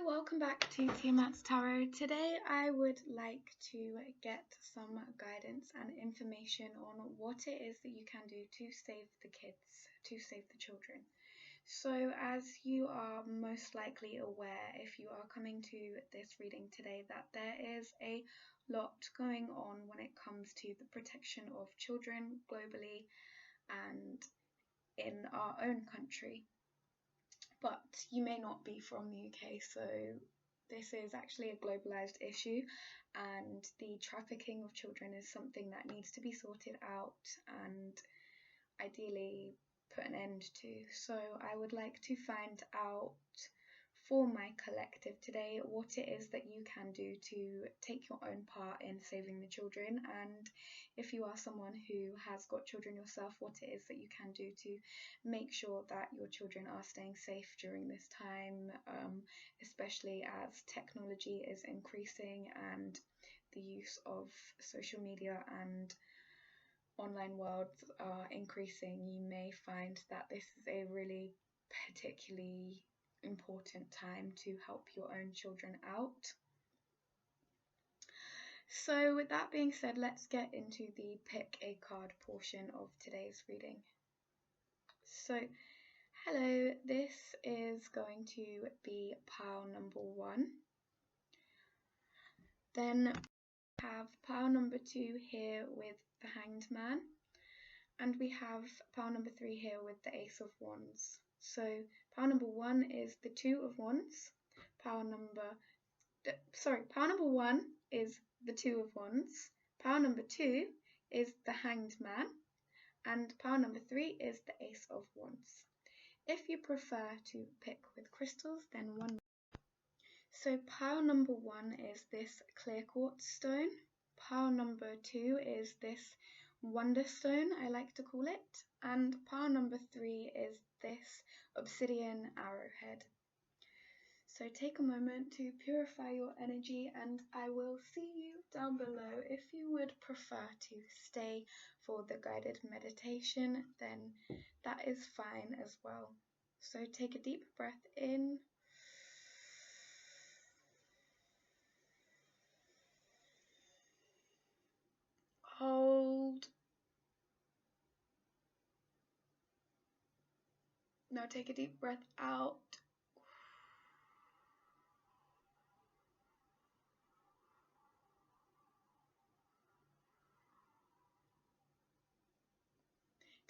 Welcome back to Tiamat's Tarot. Today I would like to get some guidance and information on what it is that you can do to save the kids, to save the children. So as you are most likely aware, if you are coming to this reading today, that there is a lot going on when it comes to the protection of children globally and in our own country. But you may not be from the UK, so this is actually a globalized issue, and the trafficking of children is something that needs to be sorted out and ideally put an end to. So I would like to find out for my collective today what it is that you can do to take your own part in saving the children, and if you are someone who has got children yourself, what it is that you can do to make sure that your children are staying safe during this time, especially as technology is increasing and the use of social media and online worlds are increasing. You may find that this is a really particularly important time to help your own children out. So with that being said, let's get into the pick a card portion of today's reading. So hello, this is going to be pile number 1. Then we have pile number 2 here with the Hanged Man, and we have pile number 3 here with the Ace of Wands. So pile number 1 is the Two of Wands. Pile number 1 is the Two of Wands. Pile number 2 is the Hanged Man, and pile number 3 is the Ace of Wands. If you prefer to pick with crystals, then one. So pile number 1 is this clear quartz stone. Pile number 2 is this Wonderstone, I like to call it, and pile number 3 is this obsidian arrowhead. So take a moment to purify your energy, and I will see you down below. If you would prefer to stay for the guided meditation, then that is fine as well. So take a deep breath in. Hold. Now take a deep breath out.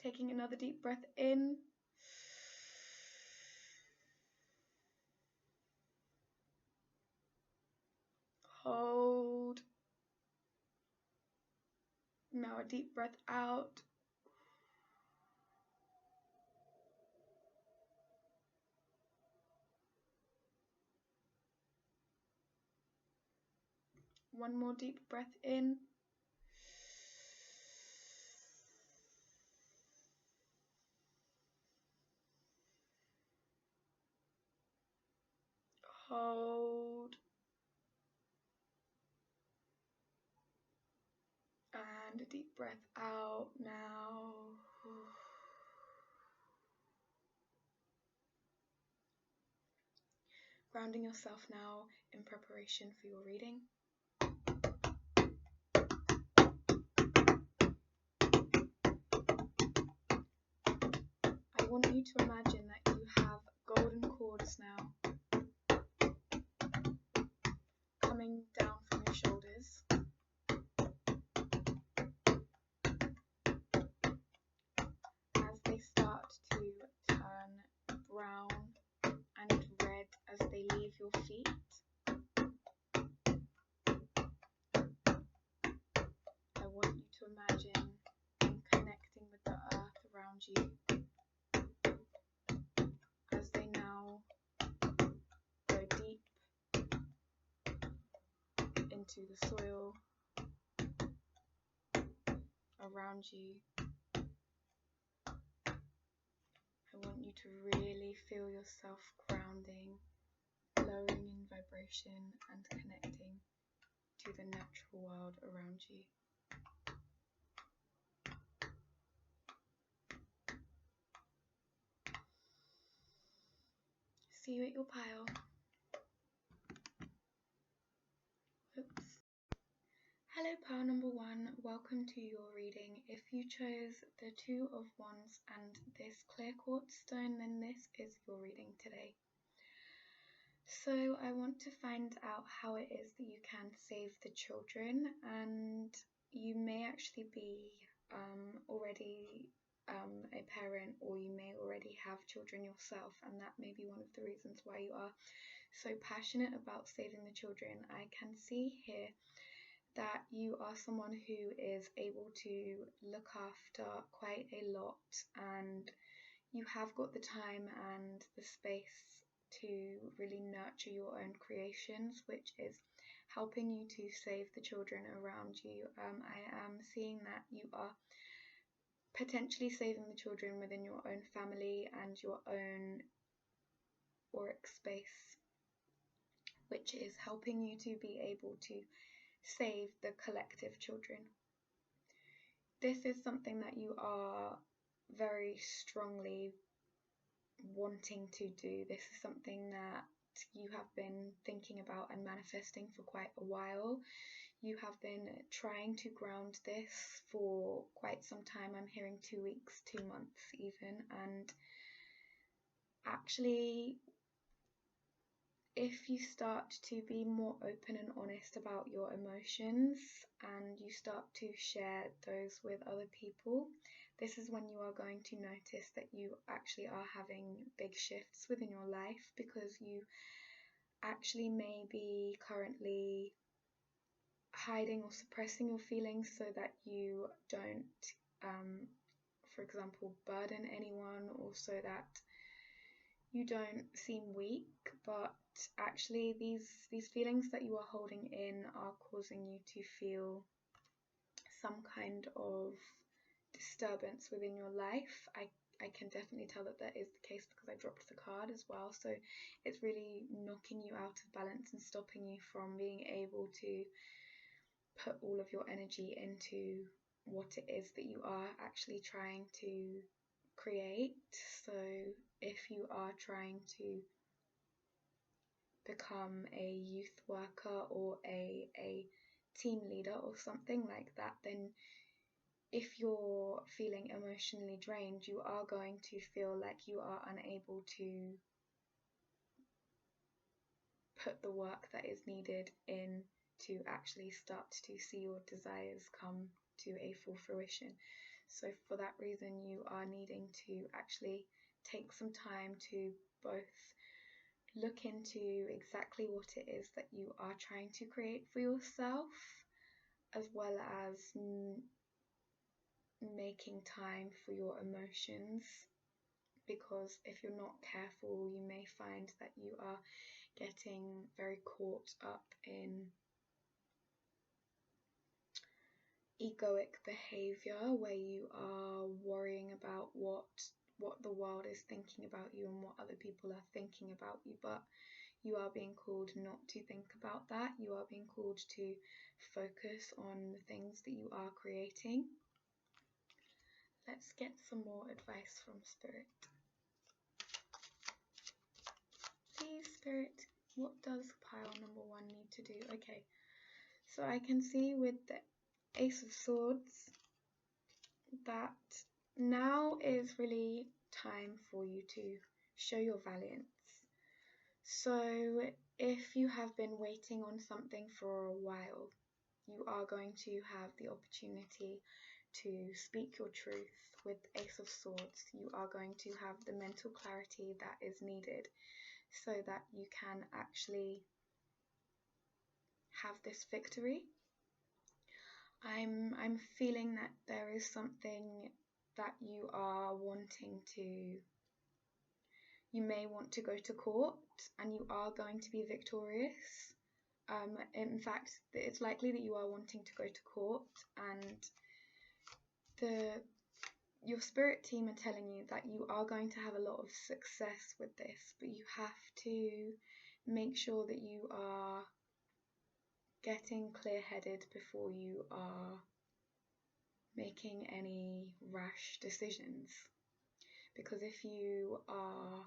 Taking another deep breath in. Hold. Now a deep breath out. One more deep breath in. Hold. And a deep breath out now. Grounding yourself now in preparation for your reading. I want you to imagine that you have golden cords now coming down from your shoulders. As they start to turn brown and red as they leave your feet. I want you to imagine them connecting with the earth around you as they now go deep into the soil around you. I want you to really feel yourself grounding, lowering in vibration and connecting to the natural world around you. See you at your pile. pile number one, welcome to your reading. If you chose the Two of Wands and this clear quartz stone, then this is your reading today. So I want to find out how it is that you can save the children, and you may actually be already a parent, or you may already have children yourself, and that may be one of the reasons why you are so passionate about saving the children. I can see here that you are someone who is able to look after quite a lot, and you have got the time and the space to really nurture your own creations, which is helping you to save the children around you. I am seeing that you are potentially saving the children within your own family and your own auric space, which is helping you to be able to save the collective children. This is something that you are very strongly wanting to do. This is something that you have been thinking about and manifesting for quite a while. You have been trying to ground this for quite some time. I'm hearing 2 weeks, 2 months even, and actually if you start to be more open and honest about your emotions and you start to share those with other people, this is when you are going to notice that you actually are having big shifts within your life, because you actually may be currently hiding or suppressing your feelings so that you don't, for example, burden anyone, or so that you don't seem weak, but actually these feelings that you are holding in are causing you to feel some kind of disturbance within your life. I can definitely tell that that is the case because I dropped the card as well, so it's really knocking you out of balance and stopping you from being able to put all of your energy into what it is that you are actually trying to create. So if you are trying to become a youth worker or a team leader or something like that, then if you're feeling emotionally drained, you are going to feel like you are unable to put the work that is needed in to actually start to see your desires come to a full fruition. So for that reason, you are needing to actually take some time to both look into exactly what it is that you are trying to create for yourself, as well as making time for your emotions, because if you're not careful, you may find that you are getting very caught up in egoic behavior where you are worrying about what the world is thinking about you and what other people are thinking about you, but you are being called not to think about that. You are being called to focus on the things that you are creating. Let's get some more advice from Spirit. Please, Spirit, what does pile number one need to do? Okay, so I can see with the Ace of Swords that now is really time for you to show your valiance. So if you have been waiting on something for a while, you are going to have the opportunity to speak your truth. With Ace of Swords, you are going to have the mental clarity that is needed so that you can actually have this victory. I'm feeling that there is something that you are wanting to, you may want to go to court and you are going to be victorious. In fact, it's likely that you are wanting to go to court, and your spirit team are telling you that you are going to have a lot of success with this, but you have to make sure that you are getting clear-headed before you are making any rash decisions. Because if you are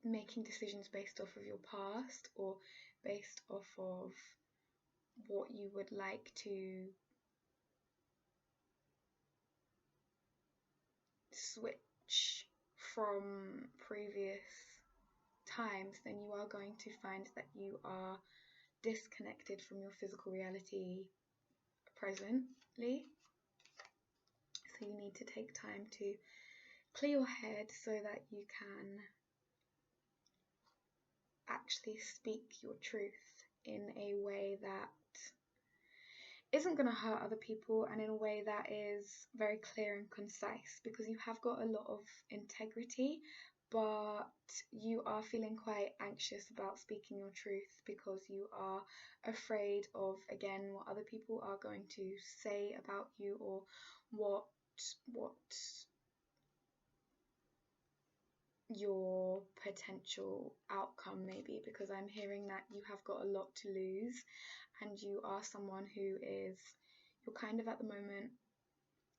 making decisions based off of your past or based off of what you would like to switch from previous times, then you are going to find that you are disconnected from your physical reality presently. So you need to take time to clear your head so that you can actually speak your truth in a way that isn't going to hurt other people, and in a way that is very clear and concise, because you have got a lot of integrity, but you are feeling quite anxious about speaking your truth because you are afraid of, again, what other people are going to say about you, or what your potential outcome may be, because I'm hearing that you have got a lot to lose, and you are someone who is, you're kind of at the moment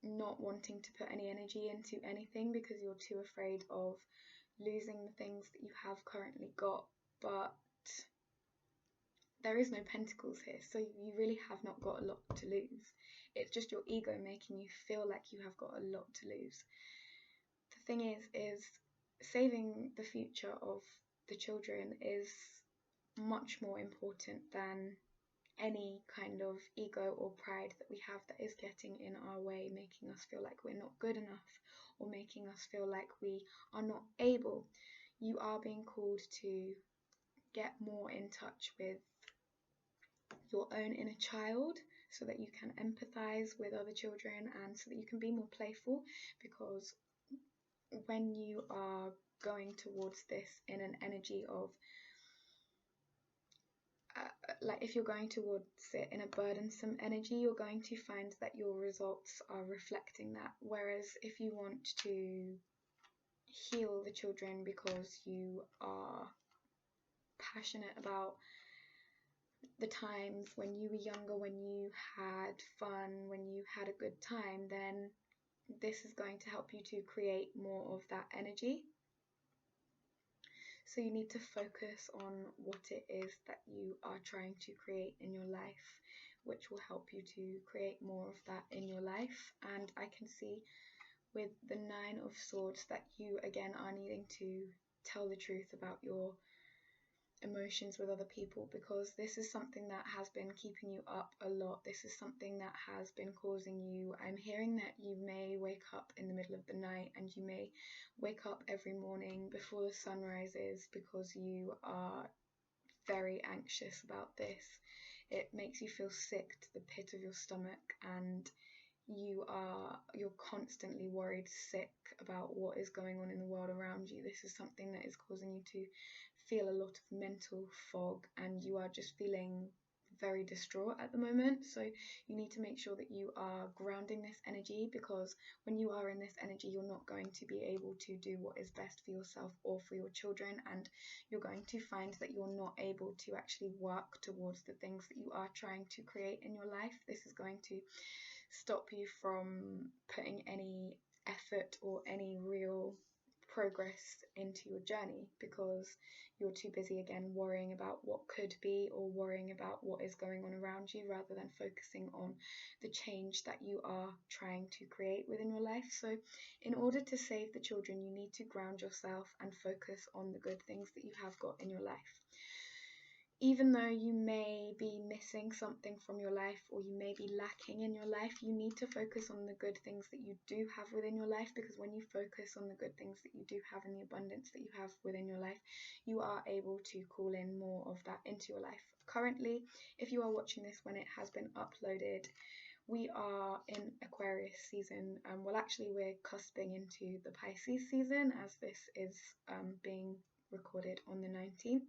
not wanting to put any energy into anything because you're too afraid of losing the things that you have currently got. But there is no pentacles here, so you really have not got a lot to lose. It's just your ego making you feel like you have got a lot to lose. The thing is saving the future of the children is much more important than any kind of ego or pride that we have that is getting in our way, making us feel like we're not good enough, or making us feel like we are not able. You are being called to get more in touch with your own inner child so that you can empathize with other children, and so that you can be more playful, because when you are going towards this in an energy of like, if you're going towards it in a burdensome energy, you're going to find that your results are reflecting that. Whereas if you want to heal the children because you are passionate about the times when you were younger, when you had fun, when you had a good time, then this is going to help you to create more of that energy. So you need to focus on what it is that you are trying to create in your life, which will help you to create more of that in your life. And I can see with the Nine of Swords that you again are needing to tell the truth about your emotions with other people, because this is something that has been keeping you up a lot. This is something that has been causing you, I'm hearing that you may wake up in the middle of the night, and you may wake up every morning before the sun rises because you are very anxious about this. It makes you feel sick to the pit of your stomach, and you're constantly worried sick about what is going on in the world around you. This is something that is causing you to feel a lot of mental fog, and you are just feeling very distraught at the moment. So you need to make sure that you are grounding this energy, because when you are in this energy, you're not going to be able to do what is best for yourself or for your children, and you're going to find that you're not able to actually work towards the things that you are trying to create in your life. This is going to stop you from putting any effort or any real progress into your journey, because you're too busy again worrying about what could be, or worrying about what is going on around you, rather than focusing on the change that you are trying to create within your life. So in order to save the children, you need to ground yourself and focus on the good things that you have got in your life. Even though you may be missing something from your life, or you may be lacking in your life, you need to focus on the good things that you do have within your life, because when you focus on the good things that you do have and the abundance that you have within your life, you are able to call in more of that into your life. Currently, if you are watching this when it has been uploaded, we are in Aquarius season, and well, actually we're cusping into the Pisces season, as this is being recorded on the 19th.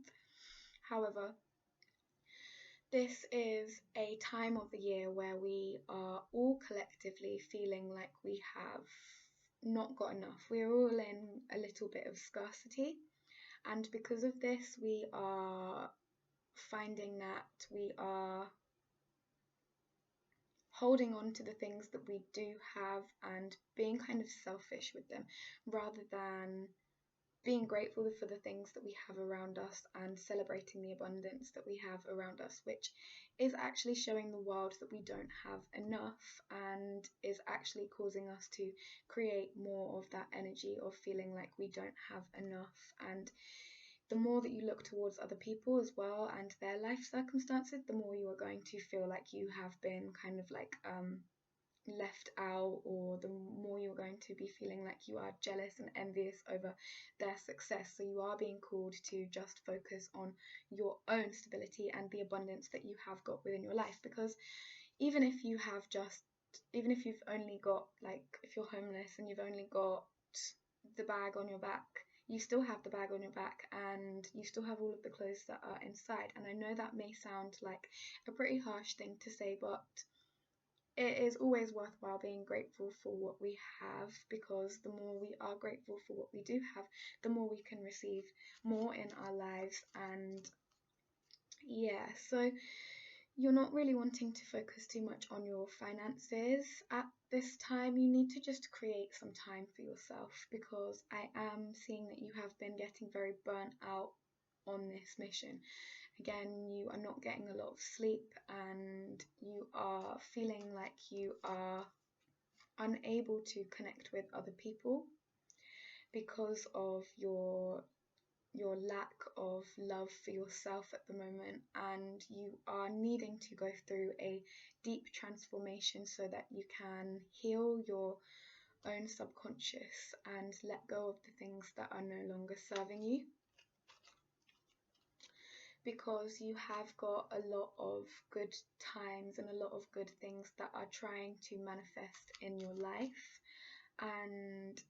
However, this is a time of the year where we are all collectively feeling like we have not got enough. We're all in a little bit of scarcity, and because of this, we are finding that we are holding on to the things that we do have and being kind of selfish with them, rather than being grateful for the things that we have around us and celebrating the abundance that we have around us, which is actually showing the world that we don't have enough, and is actually causing us to create more of that energy of feeling like we don't have enough. And the more that you look towards other people as well and their life circumstances, the more you are going to feel like you have been kind of like left out, or the more you're going to be feeling like you are jealous and envious over their success. So you are being called to just focus on your own stability and the abundance that you have got within your life, because even if you have just even if you've only got, like, if you're homeless and you've only got the bag on your back, you still have the bag on your back and you still have all of the clothes that are inside. And I know that may sound like a pretty harsh thing to say, but it is always worthwhile being grateful for what we have, because the more we are grateful for what we do have, the more we can receive more in our lives. And yeah, so you're not really wanting to focus too much on your finances at this time. You need to just create some time for yourself, because I am seeing that you have been getting very burnt out on this mission. Again, you are not getting a lot of sleep and you are feeling like you are unable to connect with other people because of your lack of love for yourself at the moment, and you are needing to go through a deep transformation so that you can heal your own subconscious and let go of the things that are no longer serving you, because you have got a lot of good times and a lot of good things that are trying to manifest in your life. And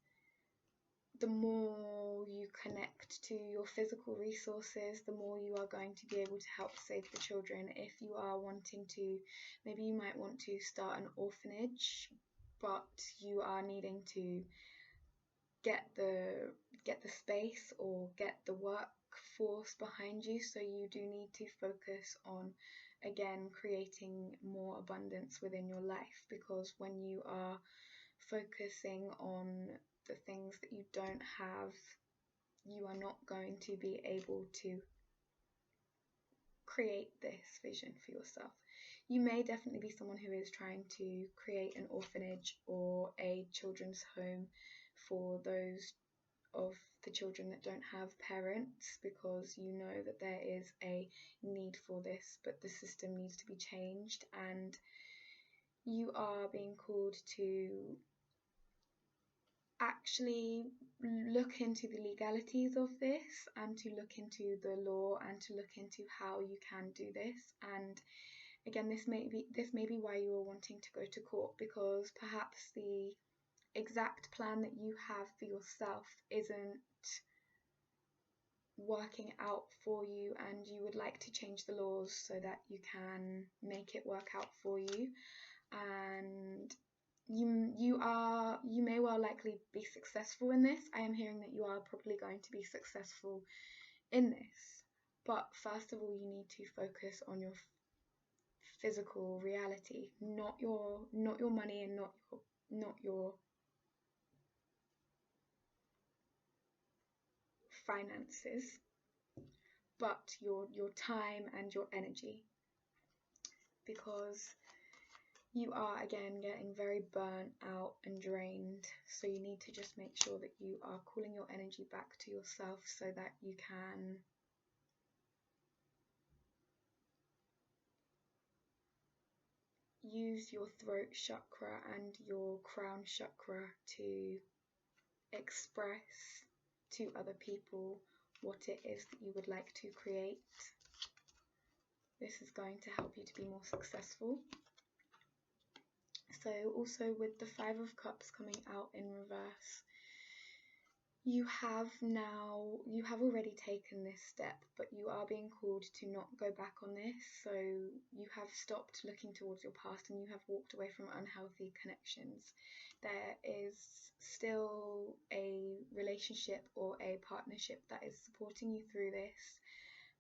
the more you connect to your physical resources, the more you are going to be able to help save the children. If you are wanting to, maybe you might want to start an orphanage, but you are needing to get the space or get the workforce behind you. So you do need to focus on, again, creating more abundance within your life, because when you are focusing on the things that you don't have, you are not going to be able to create this vision for yourself. You may definitely be someone who is trying to create an orphanage or a children's home for those of the children that don't have parents, because you know that there is a need for this, but the system needs to be changed. And you are being called to actually look into the legalities of this, and to look into the law, and to look into how you can do this. And again, this may be why you are wanting to go to court, because perhaps the exact plan that you have for yourself isn't working out for you, and you would like to change the laws so that you can make it work out for you. And you may well likely be successful in this. I am hearing that you are probably going to be successful in this, but first of all, you need to focus on your physical reality, not your money, and not your finances, but your time and your energy, because you are, again, getting very burnt out and drained. So you need to just make sure that you are calling your energy back to yourself so that you can use your throat chakra and your crown chakra to express to other people what it is that you would like to create. This is going to help you to be more successful. So also with the Five of Cups coming out in reverse, you have already taken this step, but you are being called to not go back on this. So you have stopped looking towards your past and you have walked away from unhealthy connections. There is still a relationship or a partnership that is supporting you through this,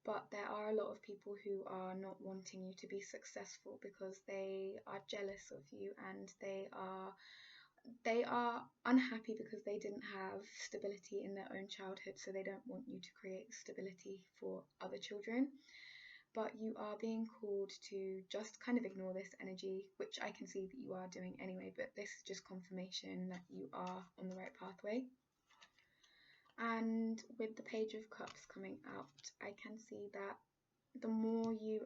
but there are a lot of people who are not wanting you to be successful because they are jealous of you, and they are they are unhappy because they didn't have stability in their own childhood, so they don't want you to create stability for other children. But you are being called to just kind of ignore this energy, which I can see that you are doing anyway, but this is just confirmation that you are on the right pathway. And with the Page of Cups coming out, I can see that the more you,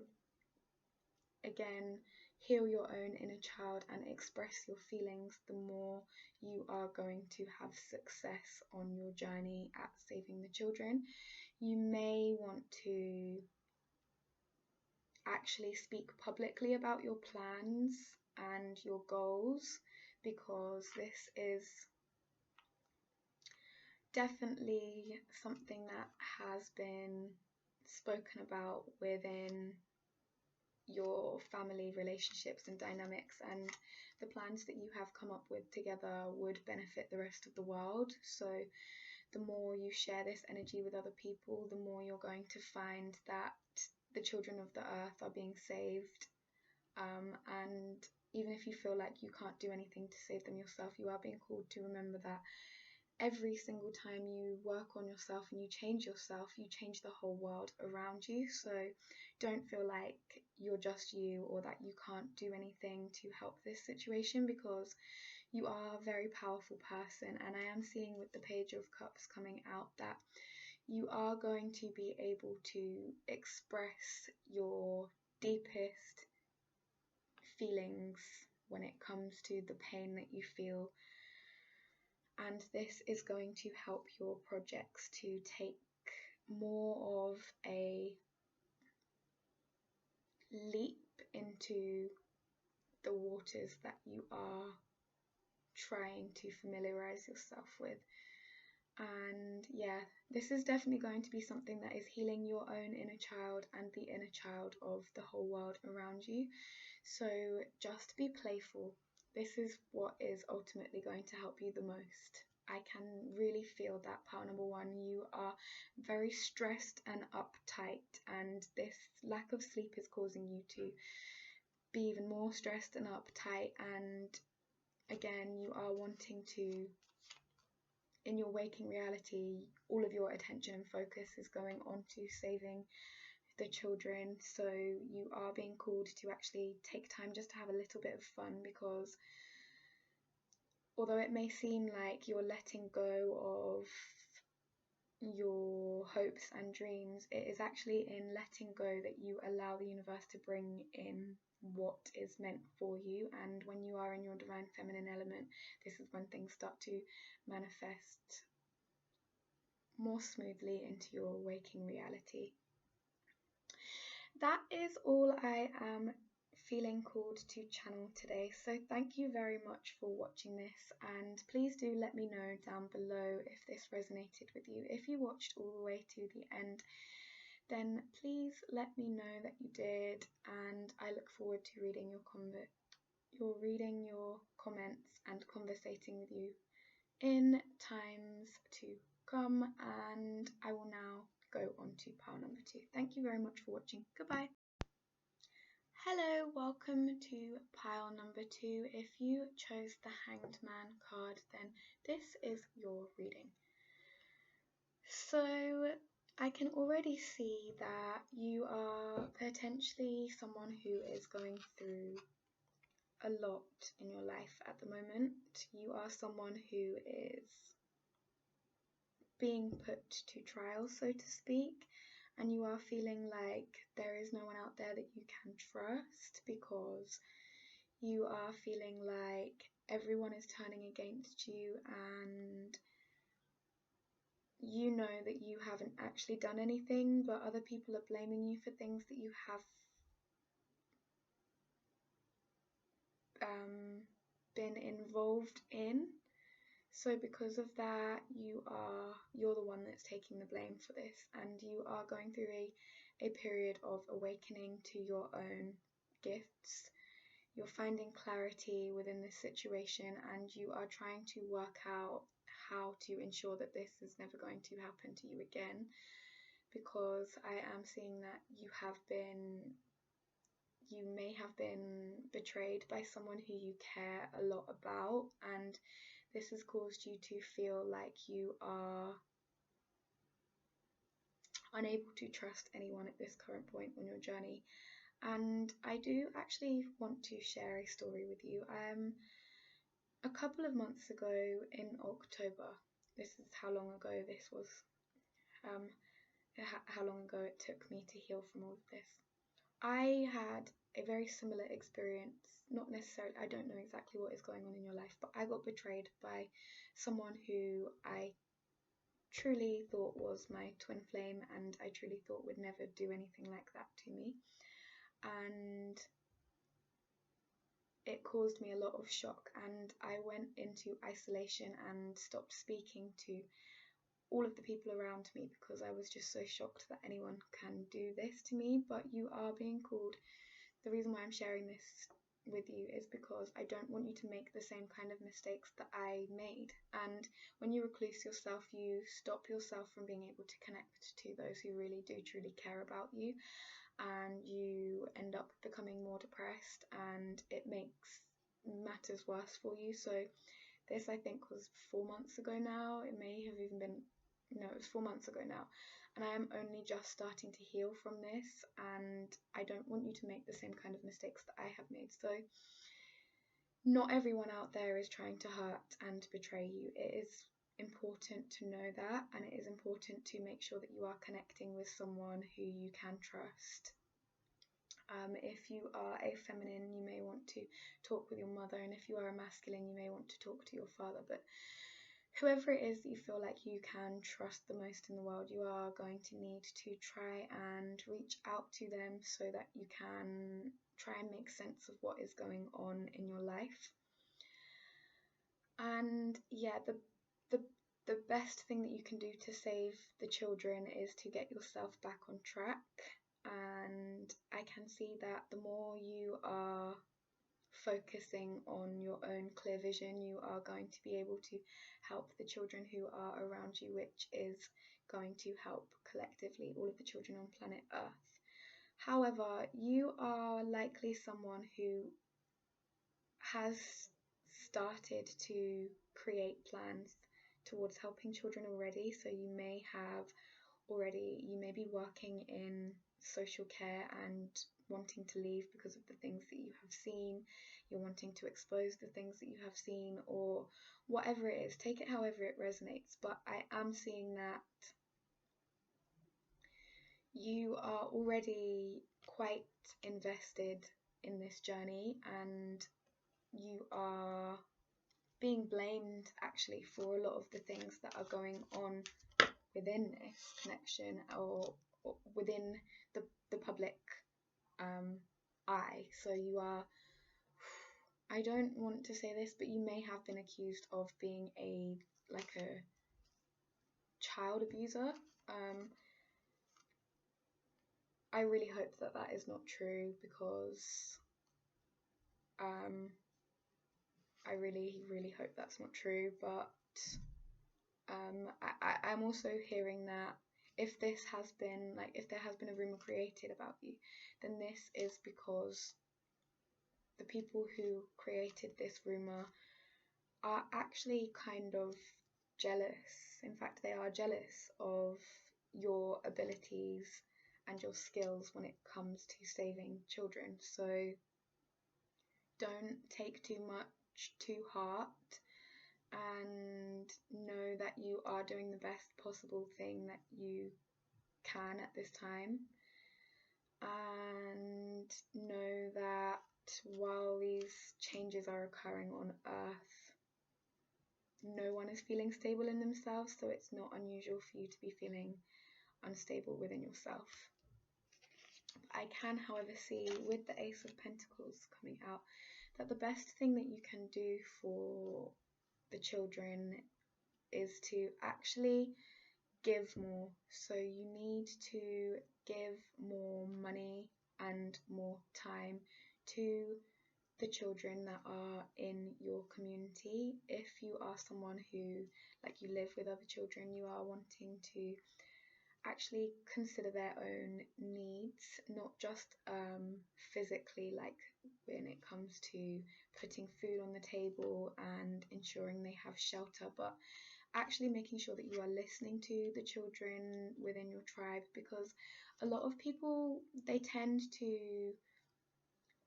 again, heal your own inner child and express your feelings, the more you are going to have success on your journey at saving the children. You may want to actually speak publicly about your plans and your goals, because this is definitely something that has been spoken about within your family relationships and dynamics, and the plans that you have come up with together would benefit the rest of the world. So the more you share this energy with other people, the more you're going to find that the children of the earth are being saved. And even if you feel like you can't do anything to save them yourself, you are being called to remember that every single time you work on yourself and you change yourself, you change the whole world around you. So don't feel like you're just you, or that you can't do anything to help this situation, because you are a very powerful person. And I am seeing with the Page of Cups coming out that you are going to be able to express your deepest feelings when it comes to the pain that you feel, and this is going to help your projects to take more of a leap into the waters that you are trying to familiarize yourself with. And yeah, this is definitely going to be something that is healing your own inner child and the inner child of the whole world around you. So just be playful. This is what is ultimately going to help you the most. I can really feel that, pile number one. You are very stressed and uptight, and this lack of sleep is causing you to be even more stressed and uptight. And again, you are wanting to, in your waking reality, all of your attention and focus is going on to saving the children. So you are being called to actually take time just to have a little bit of fun, because although it may seem like you're letting go of your hopes and dreams, it is actually in letting go that you allow the universe to bring in what is meant for you. And when you are in your divine feminine element, this is when things start to manifest more smoothly into your waking reality. That is all I am feeling called to channel today. So thank you very much for watching this, and please do let me know down below if this resonated with you. If you watched all the way to the end, then please let me know that you did, and I look forward to reading your comments and conversating with you in times to come. And I will now go on to pile number 2. Thank you very much for watching. Goodbye. Hello, welcome to pile number 2. If you chose the Hanged Man card, then this is your reading. So I can already see that you are potentially someone who is going through a lot in your life at the moment. You are someone who is being put to trial, so to speak, and you are feeling like there is no one out there that you can trust, because you are feeling like everyone is turning against you, and you know that you haven't actually done anything, but other people are blaming you for things that you have been involved in. So because of that, you're the one that's taking the blame for this, and you are going through a period of awakening to your own gifts. You're finding clarity within this situation, and you are trying to work out how to ensure that this is never going to happen to you again, because I am seeing that you have been you may have been betrayed by someone who you care a lot about, and this has caused you to feel like you are unable to trust anyone at this current point on your journey. And I do actually want to share a story with you. A couple of months ago in October, this is how long ago this was, how long ago it took me to heal from all of this. I had a very similar experience, not necessarily, I don't know exactly what is going on in your life, but I got betrayed by someone who I truly thought was my twin flame, and I truly thought would never do anything like that to me. And it caused me a lot of shock, and I went into isolation and stopped speaking to all of the people around me because I was just so shocked that anyone can do this to me. But you are being called. The reason why I'm sharing this with you is because I don't want you to make the same kind of mistakes that I made. And when you recluse yourself, you stop yourself from being able to connect to those who really do truly care about you, and you end up becoming more depressed, and it makes matters worse for you. So this, I think, was 4 months ago now. It may have even been, no, it was 4 months ago now, and I am only just starting to heal from this, and I don't want you to make the same kind of mistakes that I have made. So not everyone out there is trying to hurt and betray you. It is important to know that, and it is important to make sure that you are connecting with someone who you can trust. If you are a feminine, you may want to talk with your mother, and if you are a masculine, you may want to talk to your father. But whoever it is that you feel like you can trust the most in the world, you are going to need to try and reach out to them so that you can try and make sense of what is going on in your life. And yeah, the best thing that you can do to save the children is to get yourself back on track. And I can see that the more you are focusing on your own clear vision, you are going to be able to help the children who are around you, which is going to help collectively all of the children on planet Earth. However, you are likely someone who has started to create plans towards helping children already. So you may be working in social care and wanting to leave because of the things that you have seen. You're wanting to expose the things that you have seen, or whatever it is. Take it however it resonates. But I am seeing that you are already quite invested in this journey, and you are being blamed actually for a lot of the things that are going on within this connection, or within the public eye. So you are, I don't want to say this, but you may have been accused of being a child abuser. I really hope that that is not true, because I really hope that's not true. But I'm also hearing that if there has been a rumor created about you, then this is because the people who created this rumor are actually kind of jealous. In fact, they are jealous of your abilities and your skills when it comes to saving children. So don't take too much to heart, and know that you are doing the best possible thing that you can at this time, and know that while these changes are occurring on Earth, no one is feeling stable in themselves, so it's not unusual for you to be feeling unstable within yourself. I can, however, see with the Ace of Pentacles coming out that the best thing that you can do for the children is to actually give more. So you need to give more money and more time to the children that are in your community. If you are someone who, like, you live with other children, you are wanting to actually consider their own needs, not just physically, like when it comes to putting food on the table and ensuring they have shelter, but actually making sure that you are listening to the children within your tribe, because a lot of people, they tend to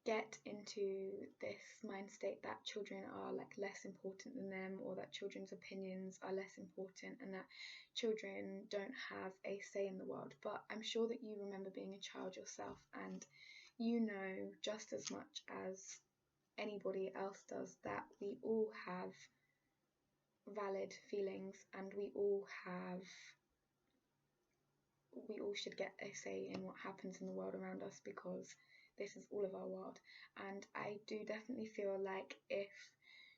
get into this mind state that children are like less important than them, or that children's opinions are less important, and that children don't have a say in the world. But I'm sure that you remember being a child yourself, and you know just as much as anybody else does that we all have valid feelings, and we all should get a say in what happens in the world around us, because this is all of our world. And I do definitely feel like if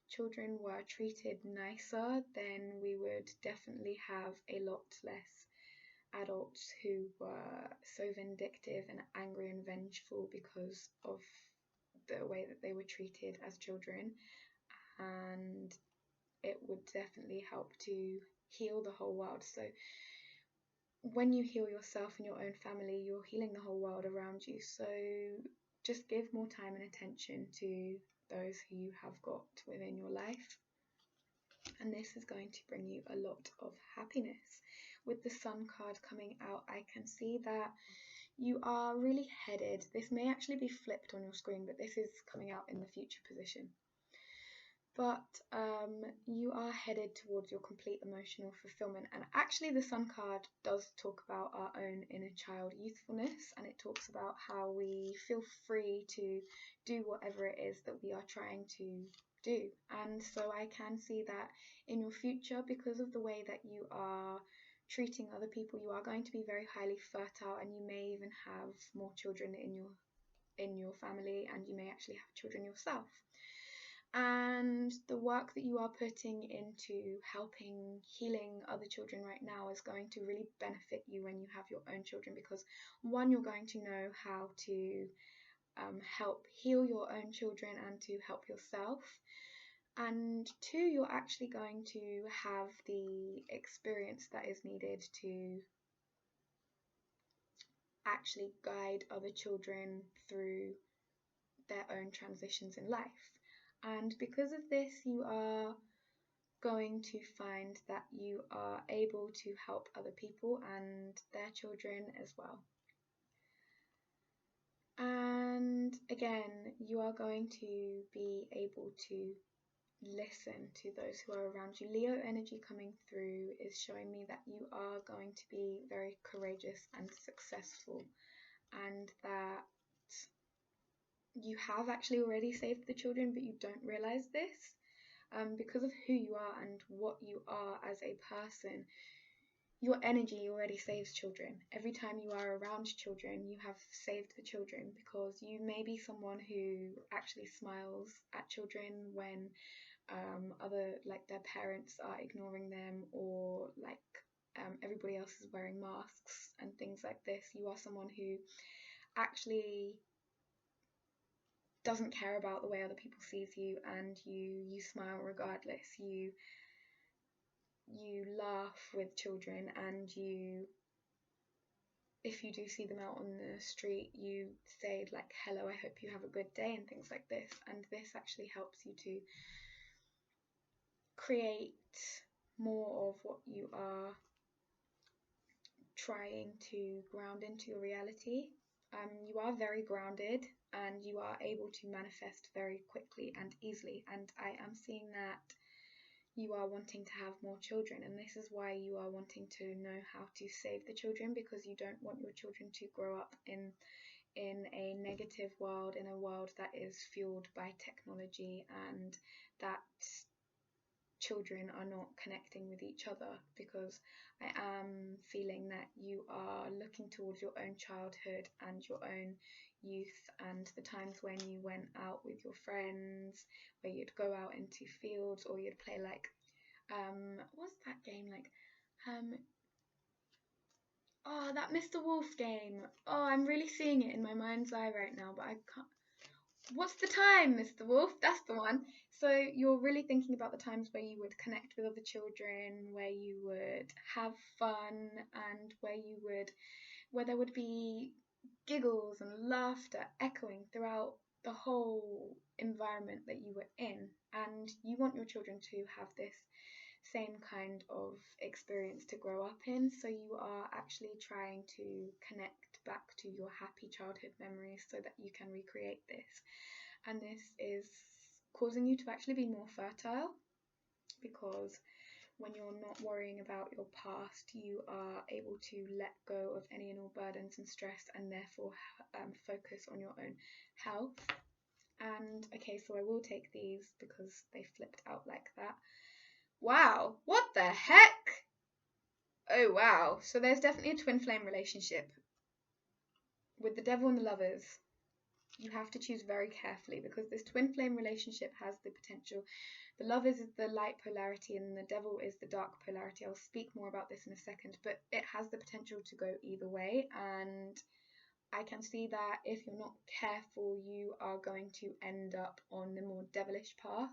children were treated nicer, then we would definitely have a lot less adults who were so vindictive and angry and vengeful because of the way that they were treated as children. And it would definitely help to heal the whole world. So when you heal yourself and your own family, you're healing the whole world around you. So just give more time and attention to those who you have got within your life. And this is going to bring you a lot of happiness. With the Sun card coming out, I can see that you are really headed. This may actually be flipped on your screen, but this is coming out in the future position. But you are headed towards your complete emotional fulfillment. And actually the Sun card does talk about our own inner child youthfulness, and it talks about how we feel free to do whatever it is that we are trying to do. And so I can see that in your future, because of the way that you are treating other people, you are going to be very highly fertile, and you may even have more children in your family, and you may actually have children yourself. And the work that you are putting into helping healing other children right now is going to really benefit you when you have your own children, because one, you're going to know how to help heal your own children and to help yourself, and two, you're actually going to have the experience that is needed to actually guide other children through their own transitions in life. And because of this, you are going to find that you are able to help other people and their children as well. And again, you are going to be able to listen to those who are around you. Leo energy coming through is showing me that you are going to be very courageous and successful, and that you have actually already saved the children, but you don't realize this. Because of who you are and what you are as a person, your energy already saves children. Every time you are around children, you have saved the children, because you may be someone who actually smiles at children when their parents are ignoring them, or everybody else is wearing masks and things like this. You are someone who actually doesn't care about the way other people sees you, and you smile regardless. You laugh with children, and if you do see them out on the street, you say like, hello, I hope you have a good day, and things like this. And this actually helps you to create more of what you are trying to ground into your reality. You are very grounded, and you are able to manifest very quickly and easily, and I am seeing that you are wanting to have more children, and this is why you are wanting to know how to save the children, because you don't want your children to grow up in a negative world, in a world that is fueled by technology, and that children are not connecting with each other. Because I am feeling that you are looking towards your own childhood and your own youth, and the times when you went out with your friends, where you'd go out into fields, or you'd play like what's that game, like that Mr. Wolf game. Oh, I'm really seeing it in my mind's eye right now, but I can't. What's the time, Mr. Wolf? That's the one. So you're really thinking about the times where you would connect with other children, where you would have fun, and where there would be giggles and laughter echoing throughout the whole environment that you were in. And you want your children to have this same kind of experience to grow up in. So you are actually trying to connect back to your happy childhood memories so that you can recreate this. And this is causing you to actually be more fertile, because when you're not worrying about your past, you are able to let go of any and all burdens and stress, and therefore focus on your own health. And okay, so I will take these because they flipped out like that. Wow, what the heck? Oh wow, so there's definitely a twin flame relationship with the devil and the lovers. You have to choose very carefully, because this twin flame relationship has the potential. The lovers is the light polarity and the devil is the dark polarity. I'll speak more about this in a second, but it has the potential to go either way, and I can see that if you're not careful, you are going to end up on the more devilish path.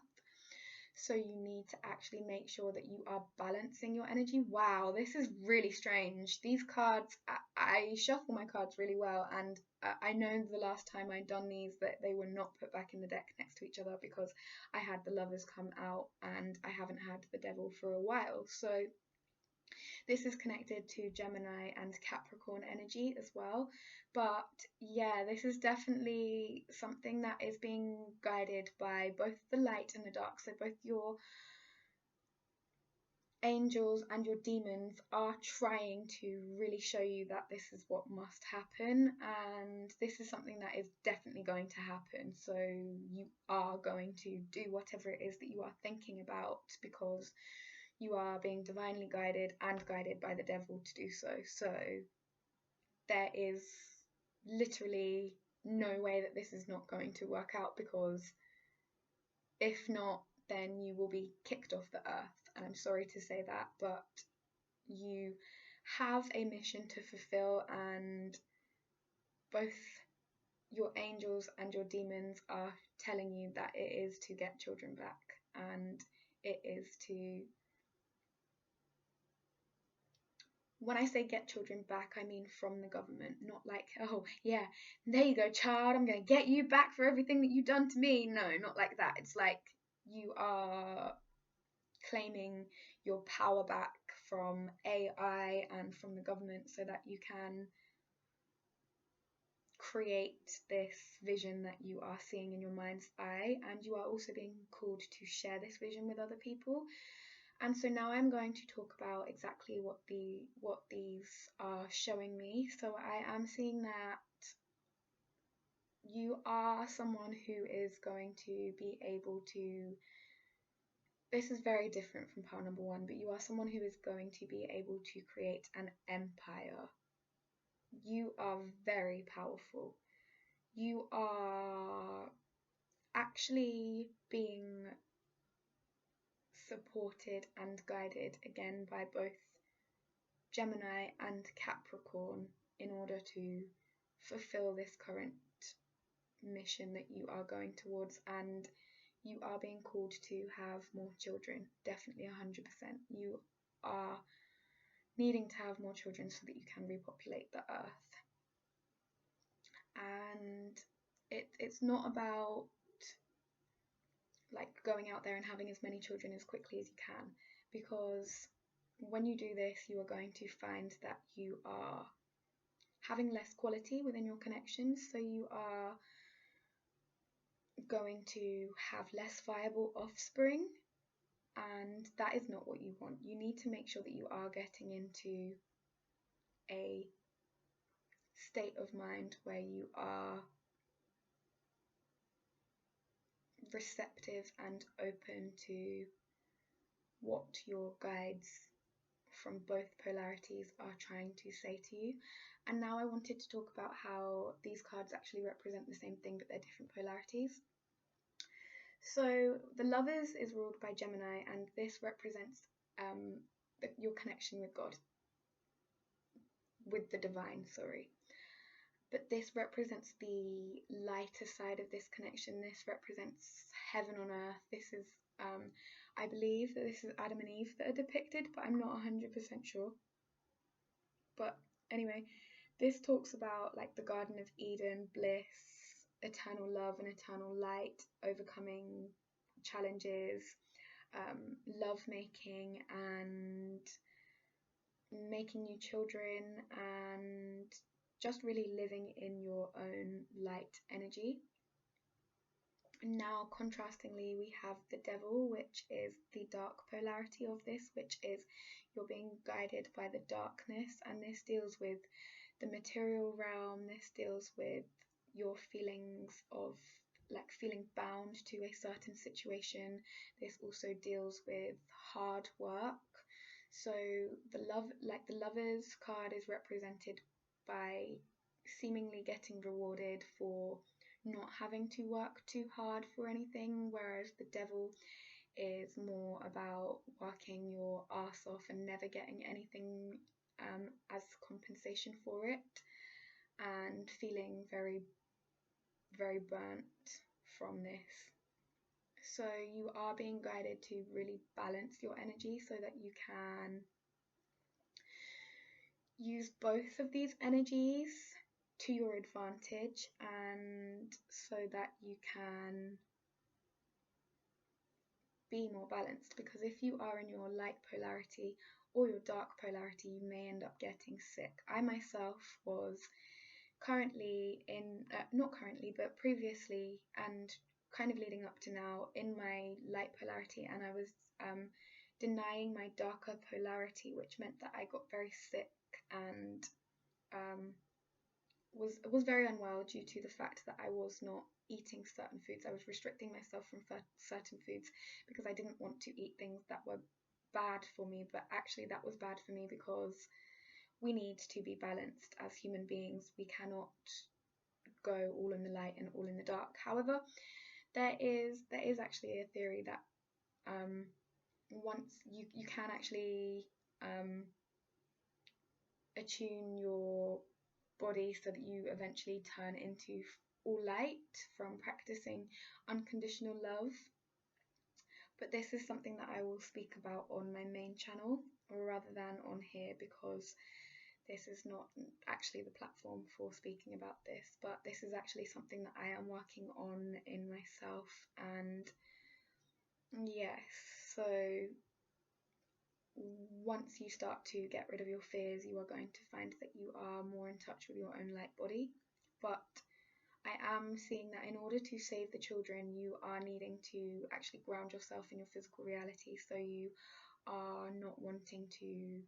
So you need to actually make sure that you are balancing your energy. Wow, this is really strange. These cards, I shuffle my cards really well, and I know the last time I'd done these that they were not put back in the deck next to each other because I had the lovers come out and I haven't had the devil for a while. So this is connected to Gemini and Capricorn energy as well. But yeah, this is definitely something that is being guided by both the light and the dark. So both your angels and your demons are trying to really show you that this is what must happen, and this is something that is definitely going to happen. So you are going to do whatever it is that you are thinking about, because you are being divinely guided and guided by the devil to do so. So there is literally no way that this is not going to work out, because if not, then you will be kicked off the earth. And I'm sorry to say that, but you have a mission to fulfill, and both your angels and your demons are telling you that it is to get children back, and it is to, when I say get children back, I mean from the government, not like, oh yeah, there you go, child, I'm going to get you back for everything that you've done to me. No, not like that. It's like you are claiming your power back from AI and from the government so that you can create this vision that you are seeing in your mind's eye, and you are also being called to share this vision with other people. And so now I'm going to talk about exactly what these are showing me. So I am seeing that you are someone who is going to be able to, this is very different from pile number one, but you are someone who is going to be able to create an empire. You are very powerful. You are actually being supported and guided again by both Gemini and Capricorn in order to fulfill this current mission that you are going towards, and you are being called to have more children, definitely 100%. You are needing to have more children so that you can repopulate the earth. And it's not about like going out there and having as many children as quickly as you can, because when you do this, you are going to find that you are having less quality within your connections. So you are going to have less viable offspring, and that is not what you want. You need to make sure that you are getting into a state of mind where you are receptive and open to what your guides from both polarities are trying to say to you. And now I wanted to talk about how these cards actually represent the same thing, but they're different polarities. So the Lovers is ruled by Gemini, and this represents your connection with God, with the divine, sorry. but this represents the lighter side of this connection. This represents heaven on earth. This is, I believe that this is Adam and Eve that are depicted, but I'm not 100% sure. But anyway, this talks about like the Garden of Eden, bliss, eternal love and eternal light, overcoming challenges, love making and making new children, and just really living in your own light energy. Now, contrastingly, we have the devil, which is the dark polarity of this, which is you're being guided by the darkness, and this deals with the material realm. This deals with your feelings of like feeling bound to a certain situation. This also deals with hard work. So the Lovers card is represented by seemingly getting rewarded for not having to work too hard for anything, whereas the devil is more about working your ass off and never getting anything as compensation for it, and feeling very, very burnt from this. So you are being guided to really balance your energy so that you can use both of these energies to your advantage, and so that you can be more balanced. Because if you are in your light polarity or your dark polarity, you may end up getting sick. I myself was currently in, not currently, but previously and kind of leading up to now in my light polarity, and I was denying my darker polarity, which meant that I got very sick and was very unwell due to the fact that I was not eating certain foods. I was restricting myself from certain foods because I didn't want to eat things that were bad for me, but actually that was bad for me because we need to be balanced as human beings. We cannot go all in the light and all in the dark. However, there is actually a theory that once you can actually attune your body so that you eventually turn into all light from practicing unconditional love. But this is something that I will speak about on my main channel rather than on here, because this is not actually the platform for speaking about this, but this is actually something that I am working on in myself. And yes, so once you start to get rid of your fears, you are going to find that you are more in touch with your own light body. But I am seeing that in order to save the children, you are needing to actually ground yourself in your physical reality, so you are not wanting to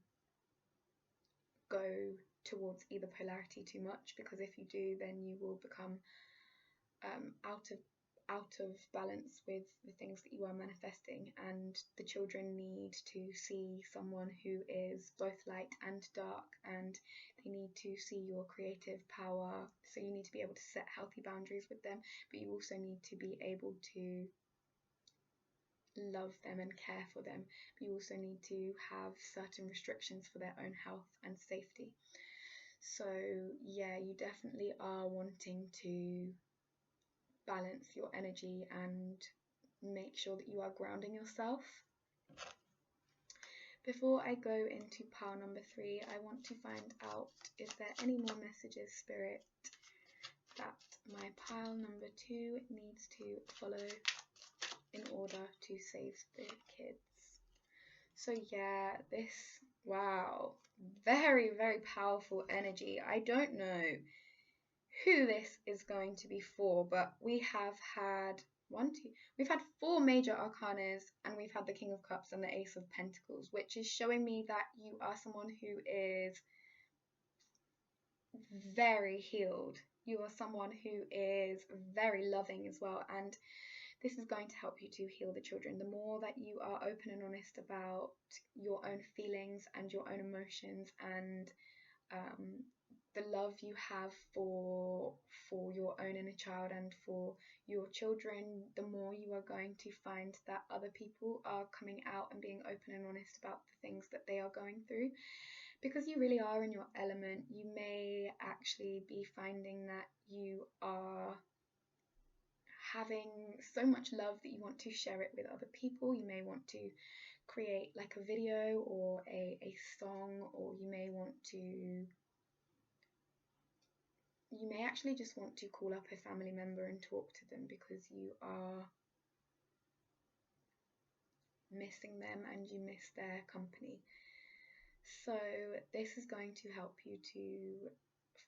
go towards either polarity too much, because if you do, then you will become out of balance with the things that you are manifesting. And the children need to see someone who is both light and dark, and they need to see your creative power. So you need to be able to set healthy boundaries with them, but you also need to be able to love them and care for them. But you also need to have certain restrictions for their own health and safety. So yeah, you definitely are wanting to balance your energy and make sure that you are grounding yourself. Before I go into pile number 3, I want to find out, is there any more messages, Spirit, that my pile number 2 needs to follow in order to save the kids? So yeah, this, wow, very, very powerful energy. I don't know who this is going to be for, but we have had we've had 4 major arcanas, and we've had the King of Cups and the Ace of Pentacles, which is showing me that you are someone who is very healed. You are someone who is very loving as well, and this is going to help you to heal the children. The more that you are open and honest about your own feelings and your own emotions, and the love you have for your own inner child and for your children, the more you are going to find that other people are coming out and being open and honest about the things that they are going through. because you really are in your element, you may actually be finding that you are having so much love that you want to share it with other people. You may want to create like a video or a song, or you may actually just want to call up a family member and talk to them because you are missing them and you miss their company. So this is going to help you to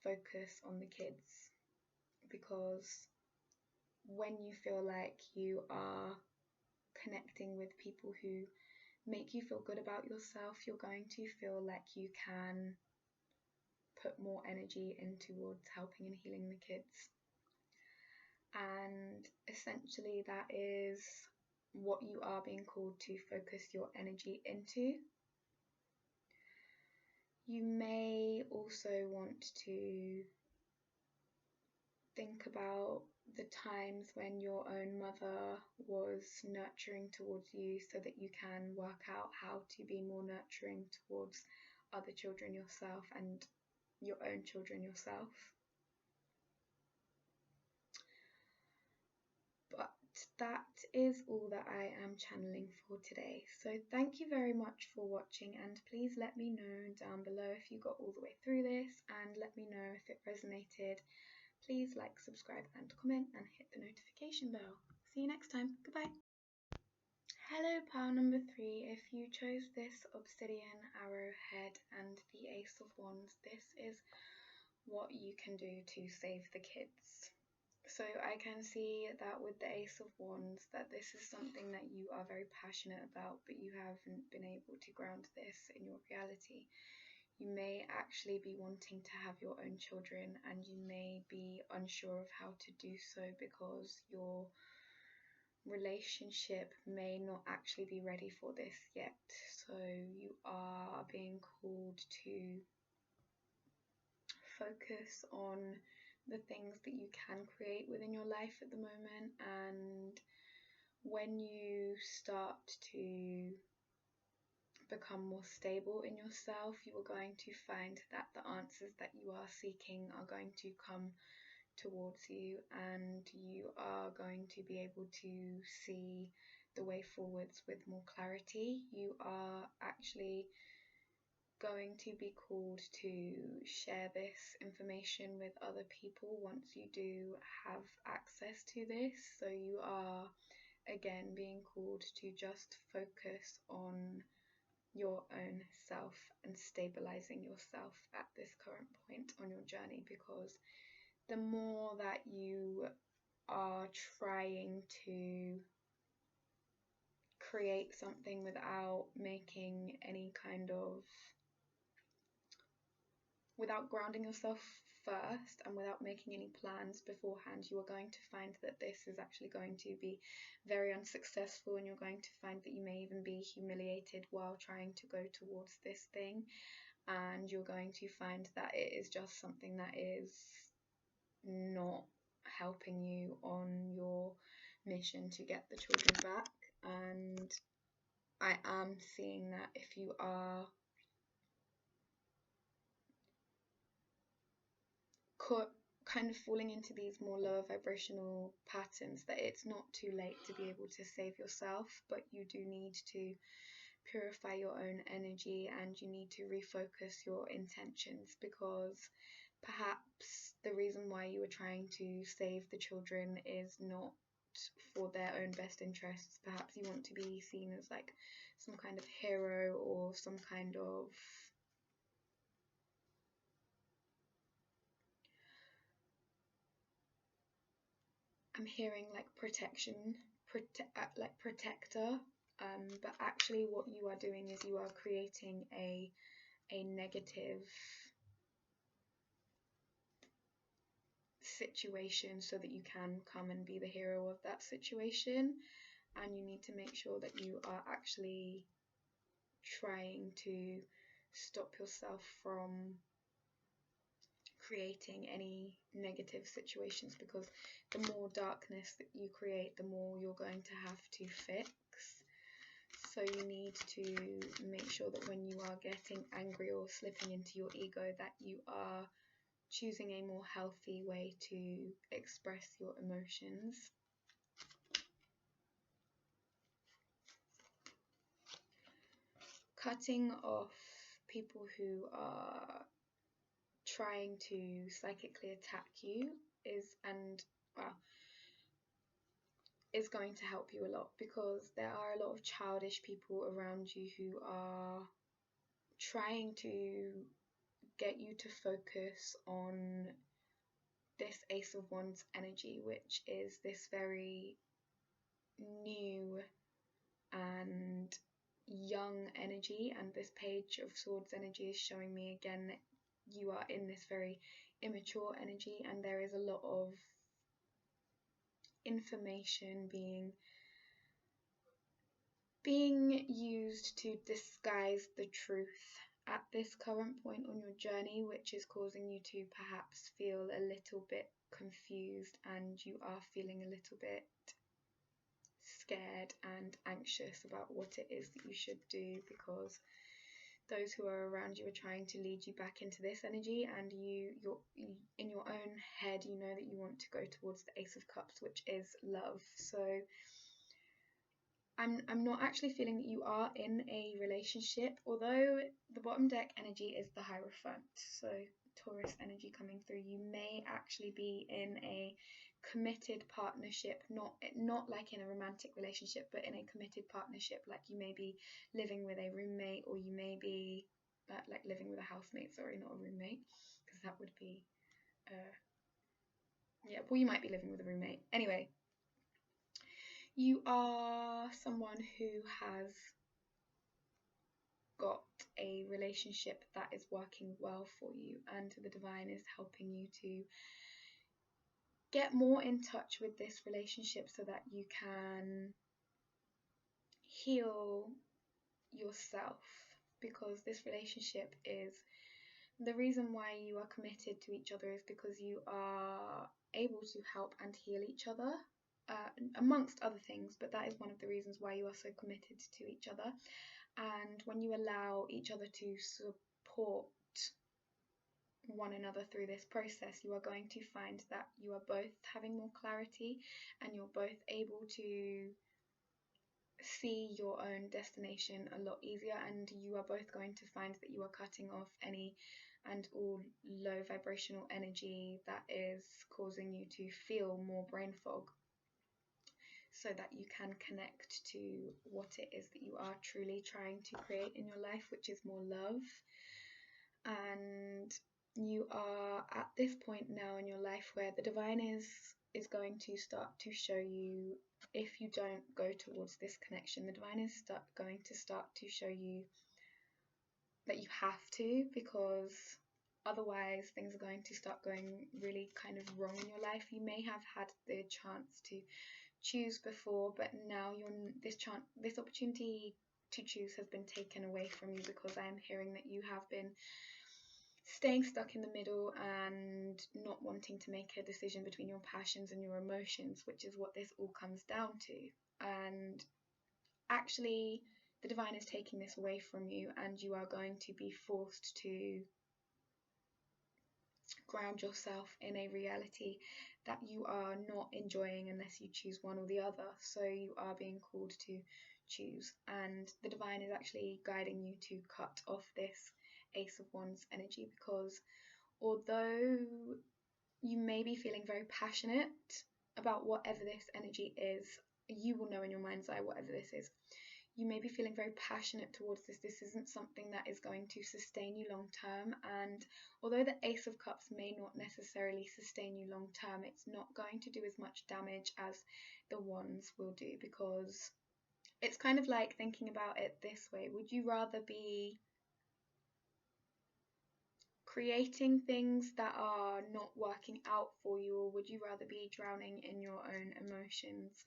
focus on the kids, because when you feel like you are connecting with people who make you feel good about yourself, you're going to feel like you can put more energy in towards helping and healing the kids. And essentially that is what you are being called to focus your energy into. You may also want to think about the times when your own mother was nurturing towards you, so that you can work out how to be more nurturing towards other children yourself and your own children yourself. But that is all that I am channeling for today. So thank you very much for watching, and please let me know down below if you got all the way through this, and let me know if it resonated. Please like, subscribe and comment, and hit the notification bell. See you next time. Goodbye. Hello, pile number 3. If you chose this obsidian arrowhead and the Ace of Wands, this is what you can do to save the kids. So I can see that with the Ace of Wands that this is something that you are very passionate about, but you haven't been able to ground this in your reality. You may actually be wanting to have your own children, and you may be unsure of how to do so because your relationship may not actually be ready for this yet. So you are being called to focus on the things that you can create within your life at the moment, and when you start to become more stable in yourself, you are going to find that the answers that you are seeking are going to come towards you, and you are going to be able to see the way forwards with more clarity. You are actually going to be called to share this information with other people once you do have access to this. So you are again being called to just focus on your own self and stabilizing yourself at this current point on your journey, because the more that you are trying to create something without making any kind of, without grounding yourself first and without making any plans beforehand, you are going to find that this is actually going to be very unsuccessful, and you're going to find that you may even be humiliated while trying to go towards this thing, and you're going to find that it is just something that is not helping you on your mission to get the children back. And I am seeing that if you are kind of falling into these more lower vibrational patterns, that it's not too late to be able to save yourself, but you do need to purify your own energy, and you need to refocus your intentions, because perhaps the reason why you were trying to save the children is not for their own best interests. Perhaps you want to be seen as like some kind of hero, or some kind of I'm hearing like protection, like protector, but actually what you are doing is you are creating a negative situation so that you can come and be the hero of that situation, and you need to make sure that you are actually trying to stop yourself from creating any negative situations, because the more darkness that you create, the more you're going to have to fix. So you need to make sure that when you are getting angry or slipping into your ego, that you are choosing a more healthy way to express your emotions. Cutting off people who are trying to psychically attack you is going to help you a lot, because there are a lot of childish people around you who are trying to get you to focus on this Ace of Wands energy, which is this very new and young energy, and this Page of Swords energy is showing me again that you are in this very immature energy, and there is a lot of information being used to disguise the truth at this current point on your journey, which is causing you to perhaps feel a little bit confused, and you are feeling a little bit scared and anxious about what it is that you should do, because those who are around you are trying to lead you back into this energy, and you're in your own head, you know that you want to go towards the Ace of Cups, which is love. So I'm not actually feeling that you are in a relationship, although the bottom deck energy is the Hierophant, so Taurus energy coming through. You may actually be in a committed partnership, not like in a romantic relationship, but in a committed partnership, like you may be living with a roommate, or you may be like living with a housemate, sorry, not a roommate, because that would be yeah, well, you might be living with a roommate. Anyway, you are someone who has got a relationship that is working well for you, and the divine is helping you to get more in touch with this relationship so that you can heal yourself, because this relationship is the reason why you are committed to each other, is because you are able to help and heal each other, amongst other things, but that is one of the reasons why you are so committed to each other. And when you allow each other to support one another through this process, you are going to find that you are both having more clarity, and you're both able to see your own destination a lot easier, and you are both going to find that you are cutting off any and all low vibrational energy that is causing you to feel more brain fog, so that you can connect to what it is that you are truly trying to create in your life, which is more love. And you are at this point now in your life where the divine is going to start to show you, if you don't go towards this connection, the divine is going to start to show you that you have to, because otherwise things are going to start going really kind of wrong in your life. You may have had the chance to choose before, but now this opportunity to choose has been taken away from you, because I am hearing that you have been staying stuck in the middle and not wanting to make a decision between your passions and your emotions, which is what this all comes down to. And actually, the divine is taking this away from you, and you are going to be forced to ground yourself in a reality that you are not enjoying unless you choose one or the other. So you are being called to choose, and the divine is actually guiding you to cut off this Ace of Wands energy, because although you may be feeling very passionate about whatever this energy is, you will know in your mind's eye whatever this is. You may be feeling very passionate towards this. This isn't something that is going to sustain you long term, and although the Ace of Cups may not necessarily sustain you long term, it's not going to do as much damage as the Wands will do, because it's kind of like thinking about it this way. Would you rather be creating things that are not working out for you, or would you rather be drowning in your own emotions?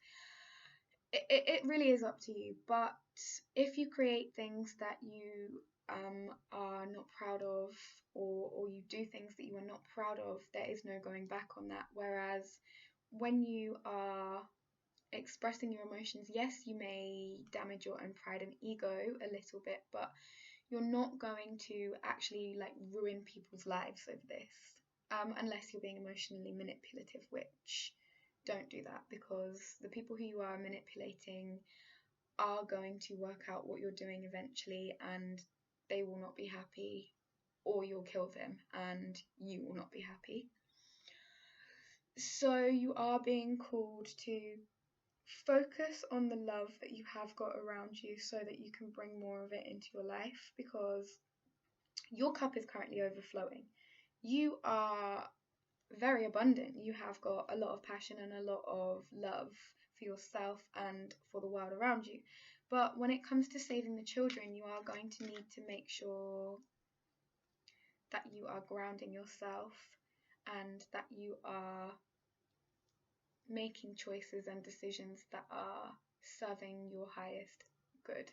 It really is up to you, but if you create things that you are not proud of, or you do things that you are not proud of, there is no going back on that. Whereas when you are expressing your emotions, yes, you may damage your own pride and ego a little bit, but you're not going to actually like ruin people's lives over this, unless you're being emotionally manipulative, which don't do that, because the people who you are manipulating are going to work out what you're doing eventually, and they will not be happy, or you'll kill them and you will not be happy. So you are being called to focus on the love that you have got around you so that you can bring more of it into your life, because your cup is currently overflowing. You are very abundant. You have got a lot of passion and a lot of love for yourself and for the world around you. But when it comes to saving the children, you are going to need to make sure that you are grounding yourself and that you are making choices and decisions that are serving your highest good.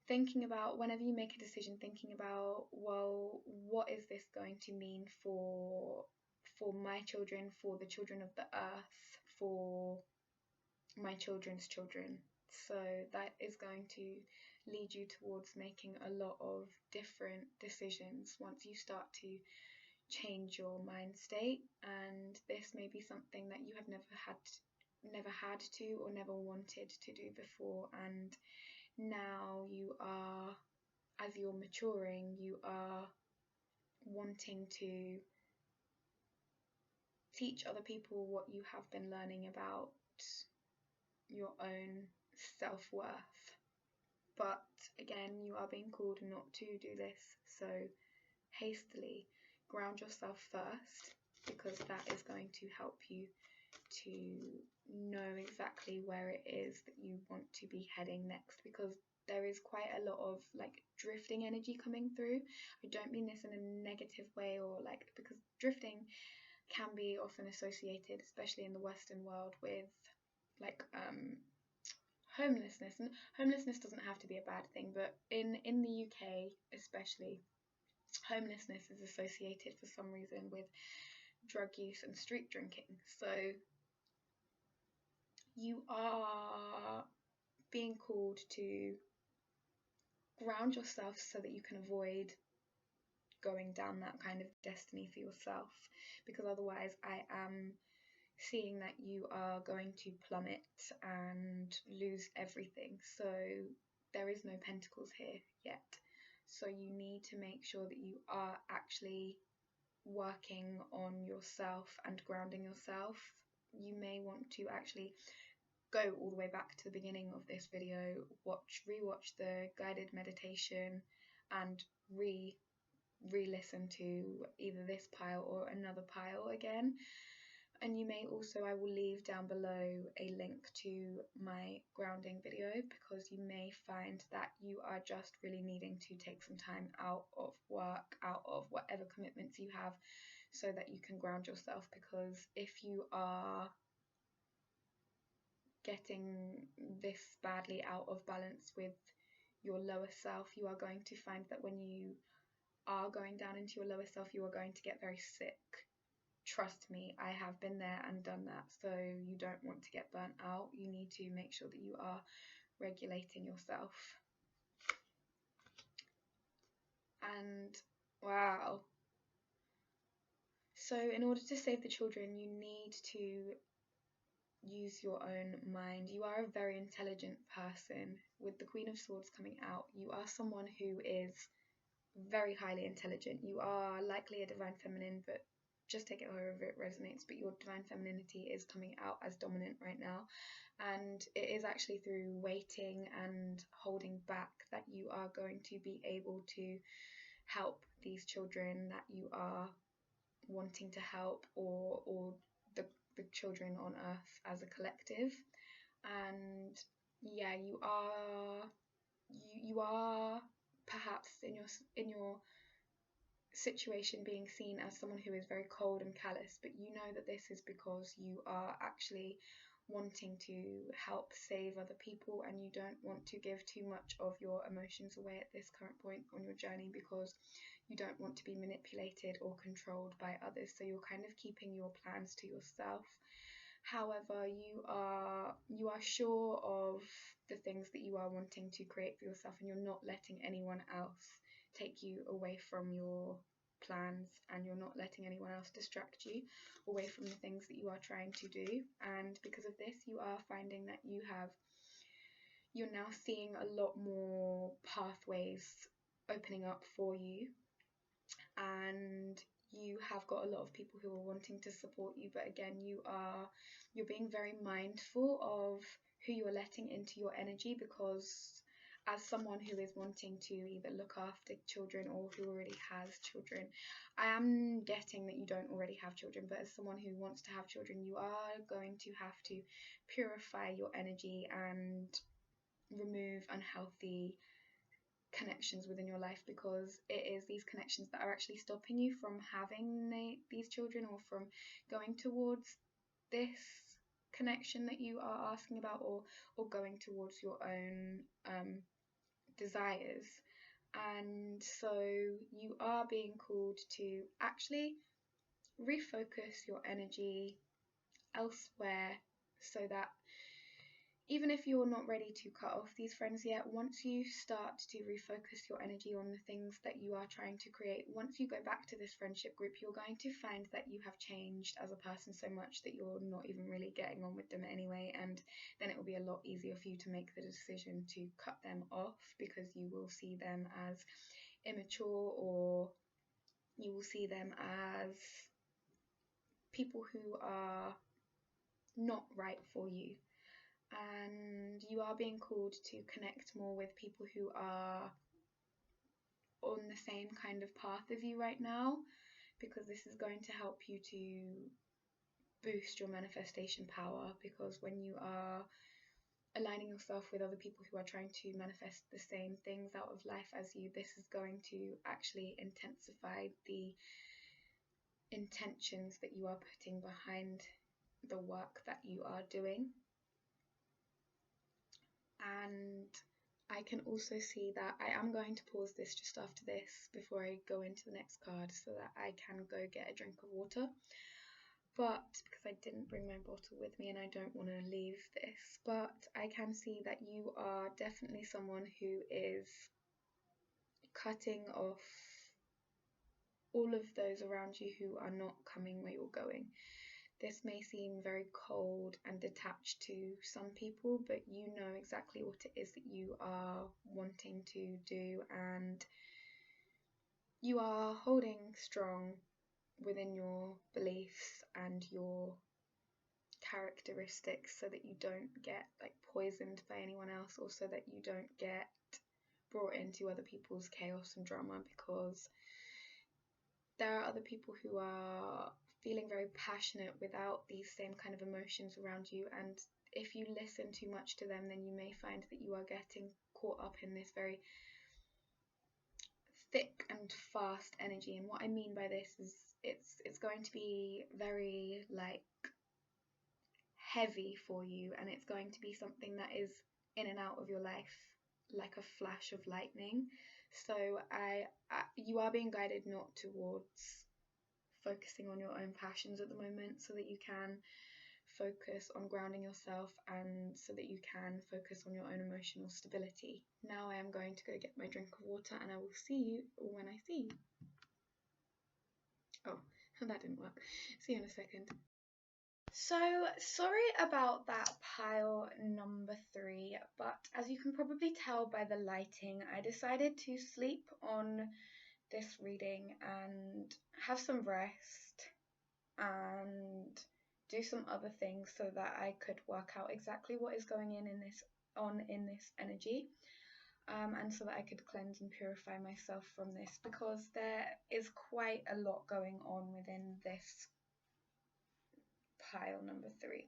Thinking about, whenever you make a decision, thinking about, well, what is this going to mean for my children, for the children of the earth, for my children's children. So that is going to lead you towards making a lot of different decisions once you start to change your mind state. And this may be something that you have never had to or never wanted to do before, and now you are, as you're maturing, you are wanting to teach other people what you have been learning about your own self-worth. But again, you are being called not to do this so hastily. Ground yourself first, because that is going to help you to know exactly where it is that you want to be heading next, because there is quite a lot of like drifting energy coming through. I don't mean this in a negative way, or like, because drifting can be often associated, especially in the Western world, with like homelessness. And homelessness doesn't have to be a bad thing, but in the UK especially, homelessness is associated for some reason with drug use and street drinking. So you are being called to ground yourself so that you can avoid going down that kind of destiny for yourself, because otherwise I am seeing that you are going to plummet and lose everything. So there is no pentacles here yet. So you need to make sure that you are actually working on yourself and grounding yourself. You may want to actually go all the way back to the beginning of this video, rewatch the guided meditation, and re-listen to either this pile or another pile again. And you may also, I will leave down below a link to my grounding video, because you may find that you are just really needing to take some time out of work, out of whatever commitments you have, so that you can ground yourself. Because if you are getting this badly out of balance with your lower self, you are going to find that when you are going down into your lower self, you are going to get very sick. Trust me, I have been there and done that. So you don't want to get burnt out. You need to make sure that you are regulating yourself. And wow. So in order to save the children, you need to use your own mind. You are a very intelligent person. With the Queen of Swords coming out, you are someone who is very highly intelligent. You are likely a divine feminine, but just take it however it resonates. But your divine femininity is coming out as dominant right now, and it is actually through waiting and holding back that you are going to be able to help these children that you are wanting to help, or the children on earth as a collective. And yeah, you are perhaps in your situation being seen as someone who is very cold and callous, but you know that this is because you are actually wanting to help save other people, and you don't want to give too much of your emotions away at this current point on your journey, because you don't want to be manipulated or controlled by others. So you're kind of keeping your plans to yourself. However, you are sure of the things that you are wanting to create for yourself, and you're not letting anyone else take you away from your plans, and you're not letting anyone else distract you away from the things that you are trying to do. And because of this, you are finding that you're now seeing a lot more pathways opening up for you, and you have got a lot of people who are wanting to support you. But again, you're being very mindful of who you're letting into your energy, because as someone who is wanting to either look after children or who already has children, I am getting that you don't already have children, but as someone who wants to have children, you are going to have to purify your energy and remove unhealthy connections within your life, because it is these connections that are actually stopping you from having these children, or from going towards this connection that you are asking about, or going towards your own desires. And so you are being called to actually refocus your energy elsewhere, so that even if you're not ready to cut off these friends yet, once you start to refocus your energy on the things that you are trying to create, once you go back to this friendship group, you're going to find that you have changed as a person so much that you're not even really getting on with them anyway, and then it will be a lot easier for you to make the decision to cut them off, because you will see them as immature, or you will see them as people who are not right for you. And you are being called to connect more with people who are on the same kind of path as you right now, because this is going to help you to boost your manifestation power. Because when you are aligning yourself with other people who are trying to manifest the same things out of life as you, this is going to actually intensify the intentions that you are putting behind the work that you are doing. And I can also see that I am going to pause this just after this before I go into the next card, so that I can go get a drink of water. But because I didn't bring my bottle with me and I don't want to leave this, but I can see that you are definitely someone who is cutting off all of those around you who are not coming where you're going. This may seem very cold and detached to some people, but you know exactly what it is that you are wanting to do, and you are holding strong within your beliefs and your characteristics, so that you don't get poisoned by anyone else, or so that you don't get brought into other people's chaos and drama, because there are other people who are feeling very passionate without these same kind of emotions around you, and if you listen too much to them, then you may find that you are getting caught up in this very thick and fast energy. And what I mean by this is it's going to be very heavy for you, and it's going to be something that is in and out of your life like a flash of lightning. So you are being guided not towards focusing on your own passions at the moment, so that you can focus on grounding yourself, and so that you can focus on your own emotional stability. Now I am going to go get my drink of water, and I will see you when I see you. Oh, that didn't work. See you in a second. So, sorry about that pile number 3, but as you can probably tell by the lighting, I decided to sleep on this reading and have some rest and do some other things, so that I could work out exactly what is going in this energy, and so that I could cleanse and purify myself from this, because there is quite a lot going on within this pile number 3.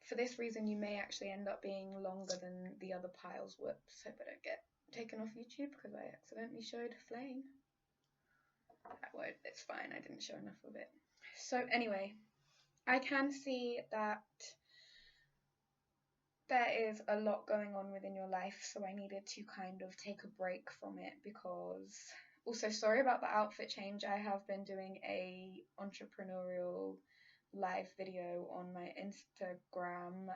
For this reason, you may actually end up being longer than the other piles. Whoops, hope I don't get taken off YouTube because I accidentally showed flame. That word, it's fine, I didn't show enough of it. So anyway, I can see that there is a lot going on within your life, so I needed to kind of take a break from it. Because also, sorry about the outfit change, I have been doing a entrepreneurial live video on my Instagram.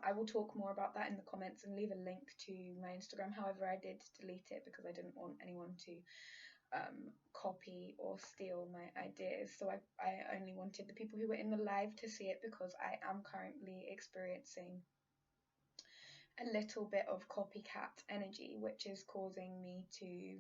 I will talk more about that in the comments and leave a link to my Instagram. However, I did delete it because I didn't want anyone to copy or steal my ideas. So I only wanted the people who were in the live to see it, because I am currently experiencing a little bit of copycat energy, which is causing me to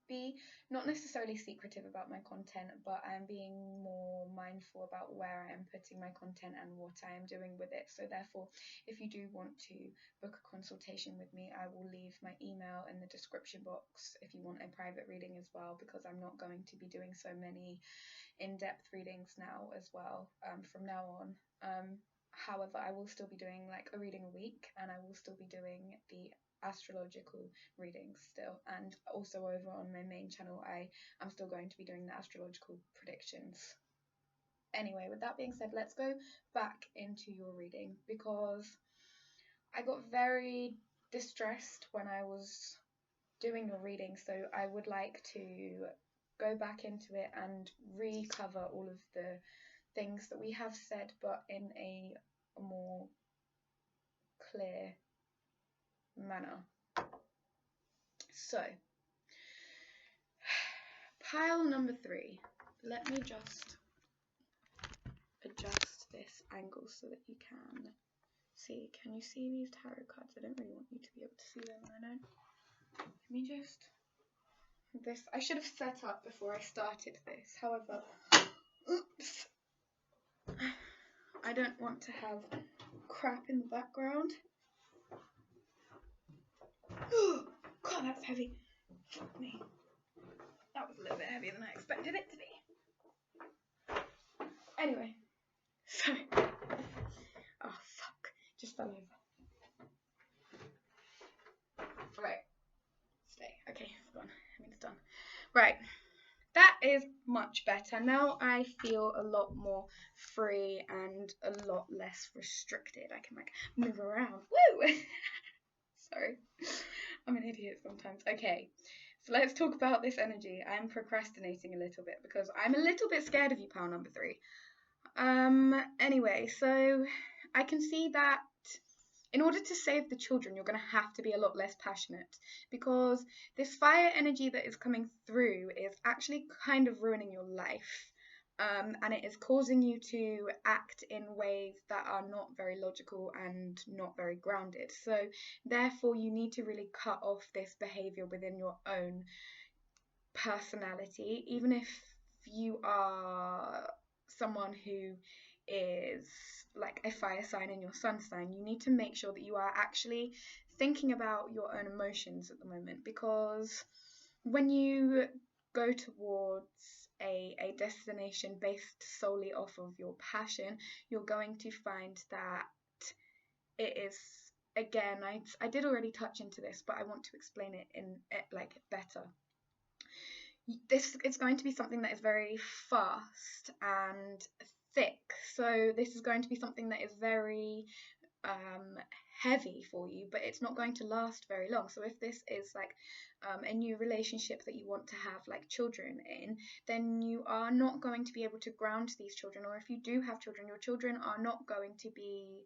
be not necessarily secretive about my content, but I'm being more mindful about where I am putting my content and what I am doing with it. So therefore, if you do want to book a consultation with me, I will leave my email in the description box if you want a private reading as well, because I'm not going to be doing so many in-depth readings now as well from now on. However, I will still be doing like a reading a week, and I will still be doing the astrological readings still, and also over on my main channel I'm still going to be doing the astrological predictions. Anyway, with that being said, let's go back into your reading, because I got very distressed when I was doing your reading, so I would like to go back into it and recover all of the things that we have said, but in a more clear manner. So, pile number 3. Let me just adjust this angle so that you can see. Can you see these tarot cards? I don't really want you to be able to see them, I know. Let me just... This I should have set up before I started this. However, oops, I don't want to have crap in the background. Oh, God, that's heavy. Fuck me. That was a little bit heavier than I expected it to be. Anyway, so... Oh, fuck. Just fell over. Right. Stay. Okay, it's gone. I mean, it's done. Right. That is much better. Now I feel a lot more free and a lot less restricted. I can, like, move around. Woo! Sorry. I'm an idiot sometimes. Okay. So let's talk about this energy. I'm procrastinating a little bit because I'm a little bit scared of you, pile number 3. Anyway, so I can see that in order to save the children, you're going to have to be a lot less passionate, because this fire energy that is coming through is actually kind of ruining your life. And it is causing you to act in ways that are not very logical and not very grounded. So therefore, you need to really cut off this behavior within your own personality. Even if you are someone who is like a fire sign in your sun sign, you need to make sure that you are actually thinking about your own emotions at the moment, because when you go towards a destination based solely off of your passion, you're going to find that it is, again, I did already touch into this, but I want to explain it in like better. This is going to be something that is very fast and thick, so this is going to be something that is very heavy for you, but it's not going to last very long. So if this is like a new relationship that you want to have like children in, then you are not going to be able to ground these children, or if you do have children, your children are not going to be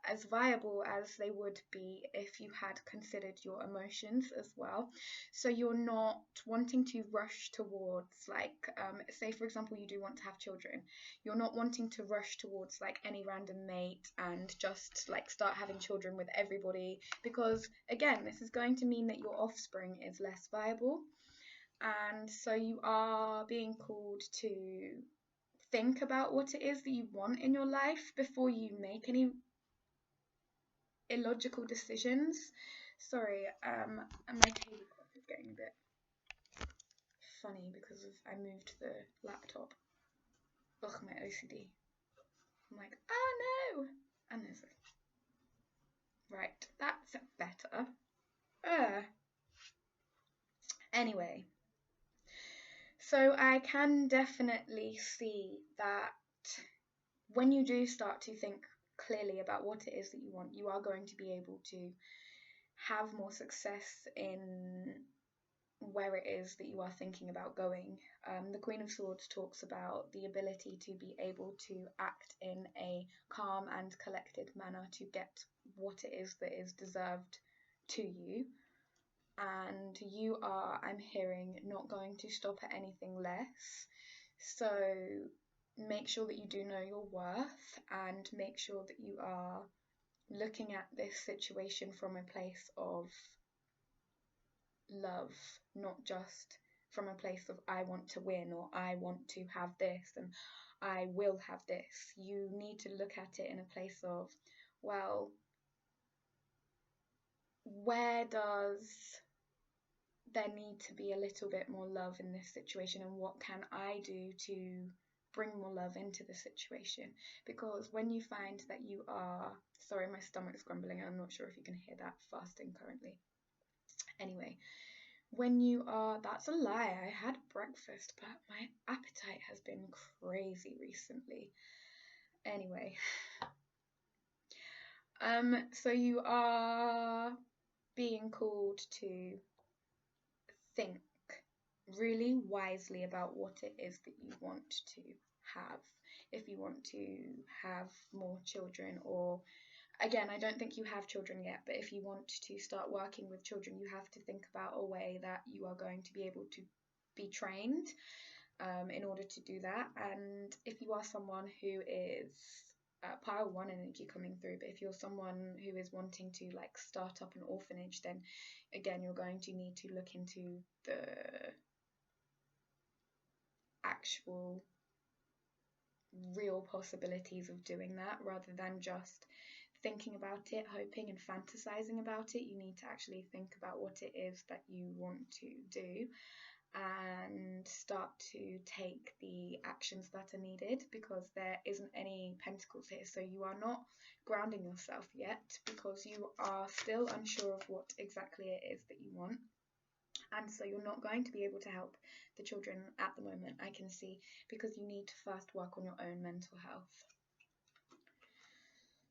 as viable as they would be if you had considered your emotions as well. So you're not wanting to rush towards, like, say for example you do want to have children, you're not wanting to rush towards like any random mate and just like start having children with everybody, because again, this is going to mean that your offspring is less viable. And so you are being called to think about what it is that you want in your life before you make any illogical decisions. Sorry, and my tablecloth is getting a bit funny because I moved the laptop. Ugh, my OCD. I'm like, oh no! And there's right, that's better. Anyway, so I can definitely see that when you do start to think clearly about what it is that you want, you are going to be able to have more success in where it is that you are thinking about going. The Queen of Swords talks about the ability to be able to act in a calm and collected manner to get what it is that is deserved to you. And you are, I'm hearing, not going to stop at anything less. So make sure that you do know your worth, and make sure that you are looking at this situation from a place of love, not just from a place of I want to win, or I want to have this and I will have this. You need to look at it in a place of, well, where does there need to be a little bit more love in this situation, and what can I do to bring more love into the situation? Because when you find that you are, sorry, my stomach's grumbling, I'm not sure if you can hear that, fasting currently. Anyway, when you are, that's a lie, I had breakfast, but my appetite has been crazy recently. Anyway, so you are being called to think really wisely about what it is that you want to have. If you want to have more children, or again, I don't think you have children yet, but if you want to start working with children, you have to think about a way that you are going to be able to be trained in order to do that. And if you are someone who is pile one energy coming through, but if you're someone who is wanting to like start up an orphanage, then again, you're going to need to look into the actual real possibilities of doing that, rather than just thinking about it, hoping and fantasizing about it. You need to actually think about what it is that you want to do and start to take the actions that are needed, because there isn't any pentacles here. So you are not grounding yourself yet, because you are still unsure of what exactly it is that you want. And so you're not going to be able to help the children at the moment, I can see, because you need to first work on your own mental health.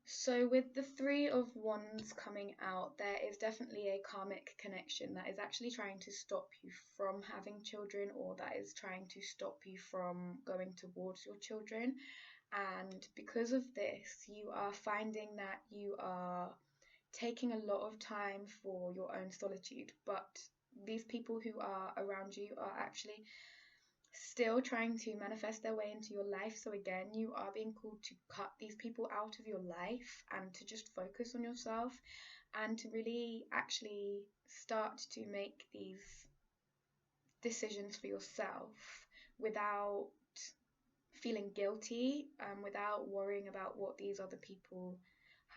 So with the Three of Wands coming out, there is definitely a karmic connection that is actually trying to stop you from having children, or that is trying to stop you from going towards your children. And because of this, you are finding that you are taking a lot of time for your own solitude, but these people who are around you are actually still trying to manifest their way into your life. So again, you are being called to cut these people out of your life and to just focus on yourself, and to really actually start to make these decisions for yourself without feeling guilty, without worrying about what these other people,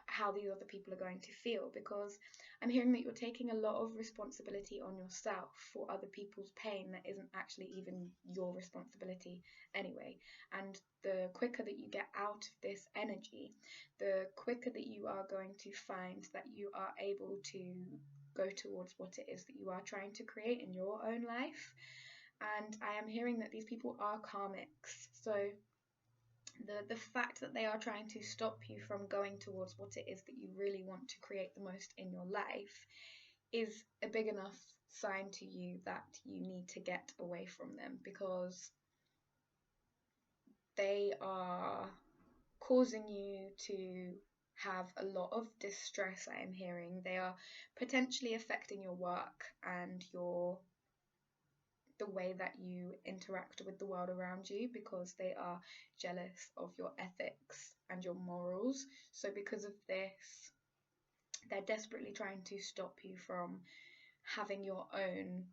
how these other people are going to feel, because I'm hearing that you're taking a lot of responsibility on yourself for other people's pain that isn't actually even your responsibility anyway. And the quicker that you get out of this energy, the quicker that you are going to find that you are able to go towards what it is that you are trying to create in your own life. And I am hearing that these people are karmics. So the fact that they are trying to stop you from going towards what it is that you really want to create the most in your life is a big enough sign to you that you need to get away from them, because they are causing you to have a lot of distress. I am hearing they are potentially affecting your work and the way that you interact with the world around you, because they are jealous of your ethics and your morals. So because of this, they're desperately trying to stop you from having your own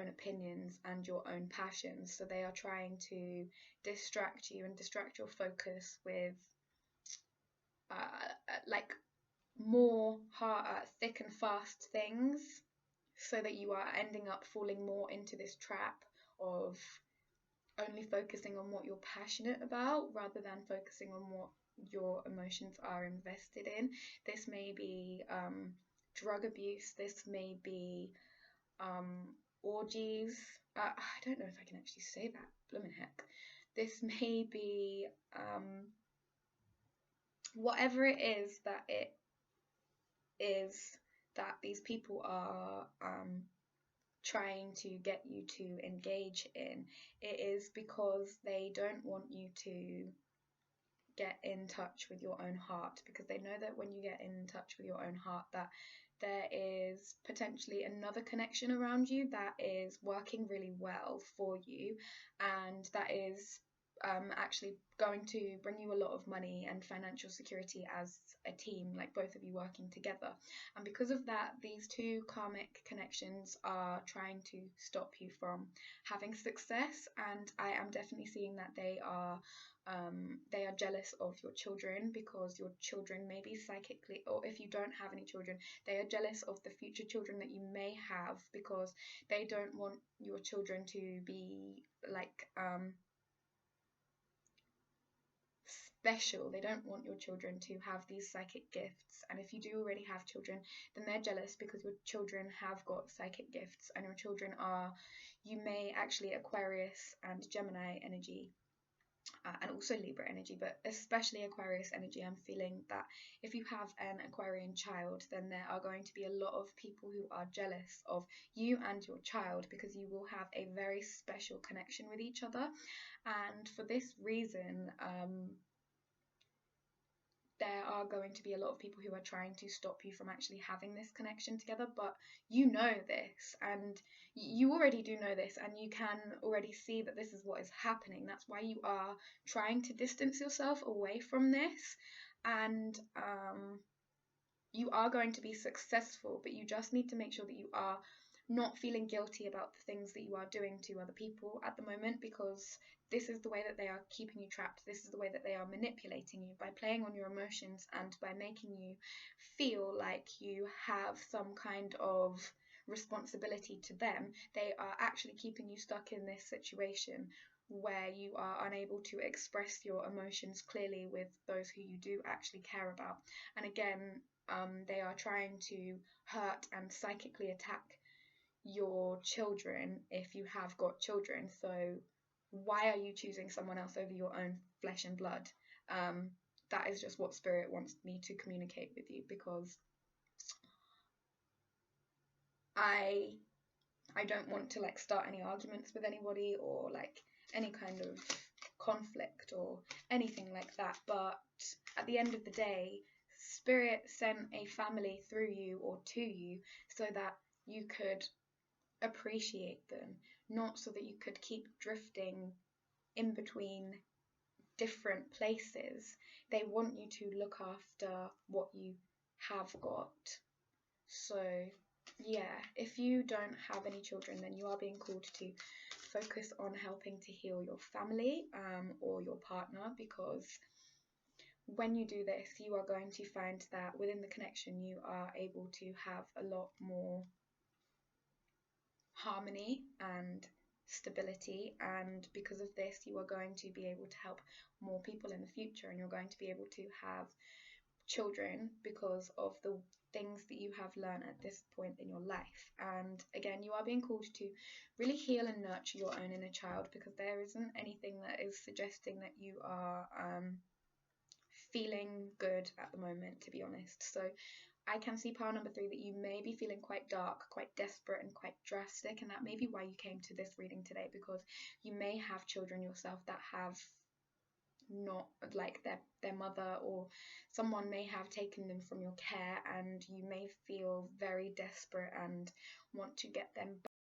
opinions and your own passions. So they are trying to distract you and distract your focus with like more thick and fast things, so that you are ending up falling more into this trap of only focusing on what you're passionate about rather than focusing on what your emotions are invested in. This may be drug abuse, this may be orgies. I don't know if I can actually say that, bloomin' heck. This may be whatever it is that these people are trying to get you to engage in. It is because they don't want you to get in touch with your own heart, because they know that when you get in touch with your own heart, that there is potentially another connection around you that is working really well for you, and that is actually going to bring you a lot of money and financial security as a team, like both of you working together. And because of that, these two karmic connections are trying to stop you from having success, and I am definitely seeing that they are jealous of your children, because your children may be psychically, or if you don't have any children, they are jealous of the future children that you may have, because they don't want your children to be like special. They don't want your children to have these psychic gifts. And if you do already have children, then they're jealous because your children have got psychic gifts, and your children are, you may actually Aquarius and Gemini energy, and also Libra energy, but especially Aquarius energy. I'm feeling that if you have an Aquarian child, then there are going to be a lot of people who are jealous of you and your child, because you will have a very special connection with each other. And for this reason, there are going to be a lot of people who are trying to stop you from actually having this connection together. But you know this, and you already do know this, and you can already see that this is what is happening. That's why you are trying to distance yourself away from this, and you are going to be successful, but you just need to make sure that you are not feeling guilty about the things that you are doing to other people at the moment, because this is the way that they are keeping you trapped. This is the way that they are manipulating you, by playing on your emotions and by making you feel like you have some kind of responsibility to them. They are actually keeping you stuck in this situation where you are unable to express your emotions clearly with those who you do actually care about. And again, they are trying to hurt and psychically attack your children if you have got children. So why are you choosing someone else over your own flesh and blood? That is just what Spirit wants me to communicate with you, because I don't want to like start any arguments with anybody, or like any kind of conflict or anything like that. But at the end of the day, Spirit sent a family through you or to you so that you could appreciate them, not so that you could keep drifting in between different places. They want you to look after what you have got. So yeah, if you don't have any children, then you are being called to focus on helping to heal your family, or your partner, because when you do this, you are going to find that within the connection you are able to have a lot more harmony and stability, and because of this you are going to be able to help more people in the future, and you're going to be able to have children because of the things that you have learned at this point in your life. And again, you are being called to really heal and nurture your own inner child, because there isn't anything that is suggesting that you are feeling good at the moment, to be honest. So I can see pile number 3 that you may be feeling quite dark, quite desperate, and quite drastic, and that may be why you came to this reading today, because you may have children yourself that have not, like, their mother or someone may have taken them from your care, and you may feel very desperate and want to get them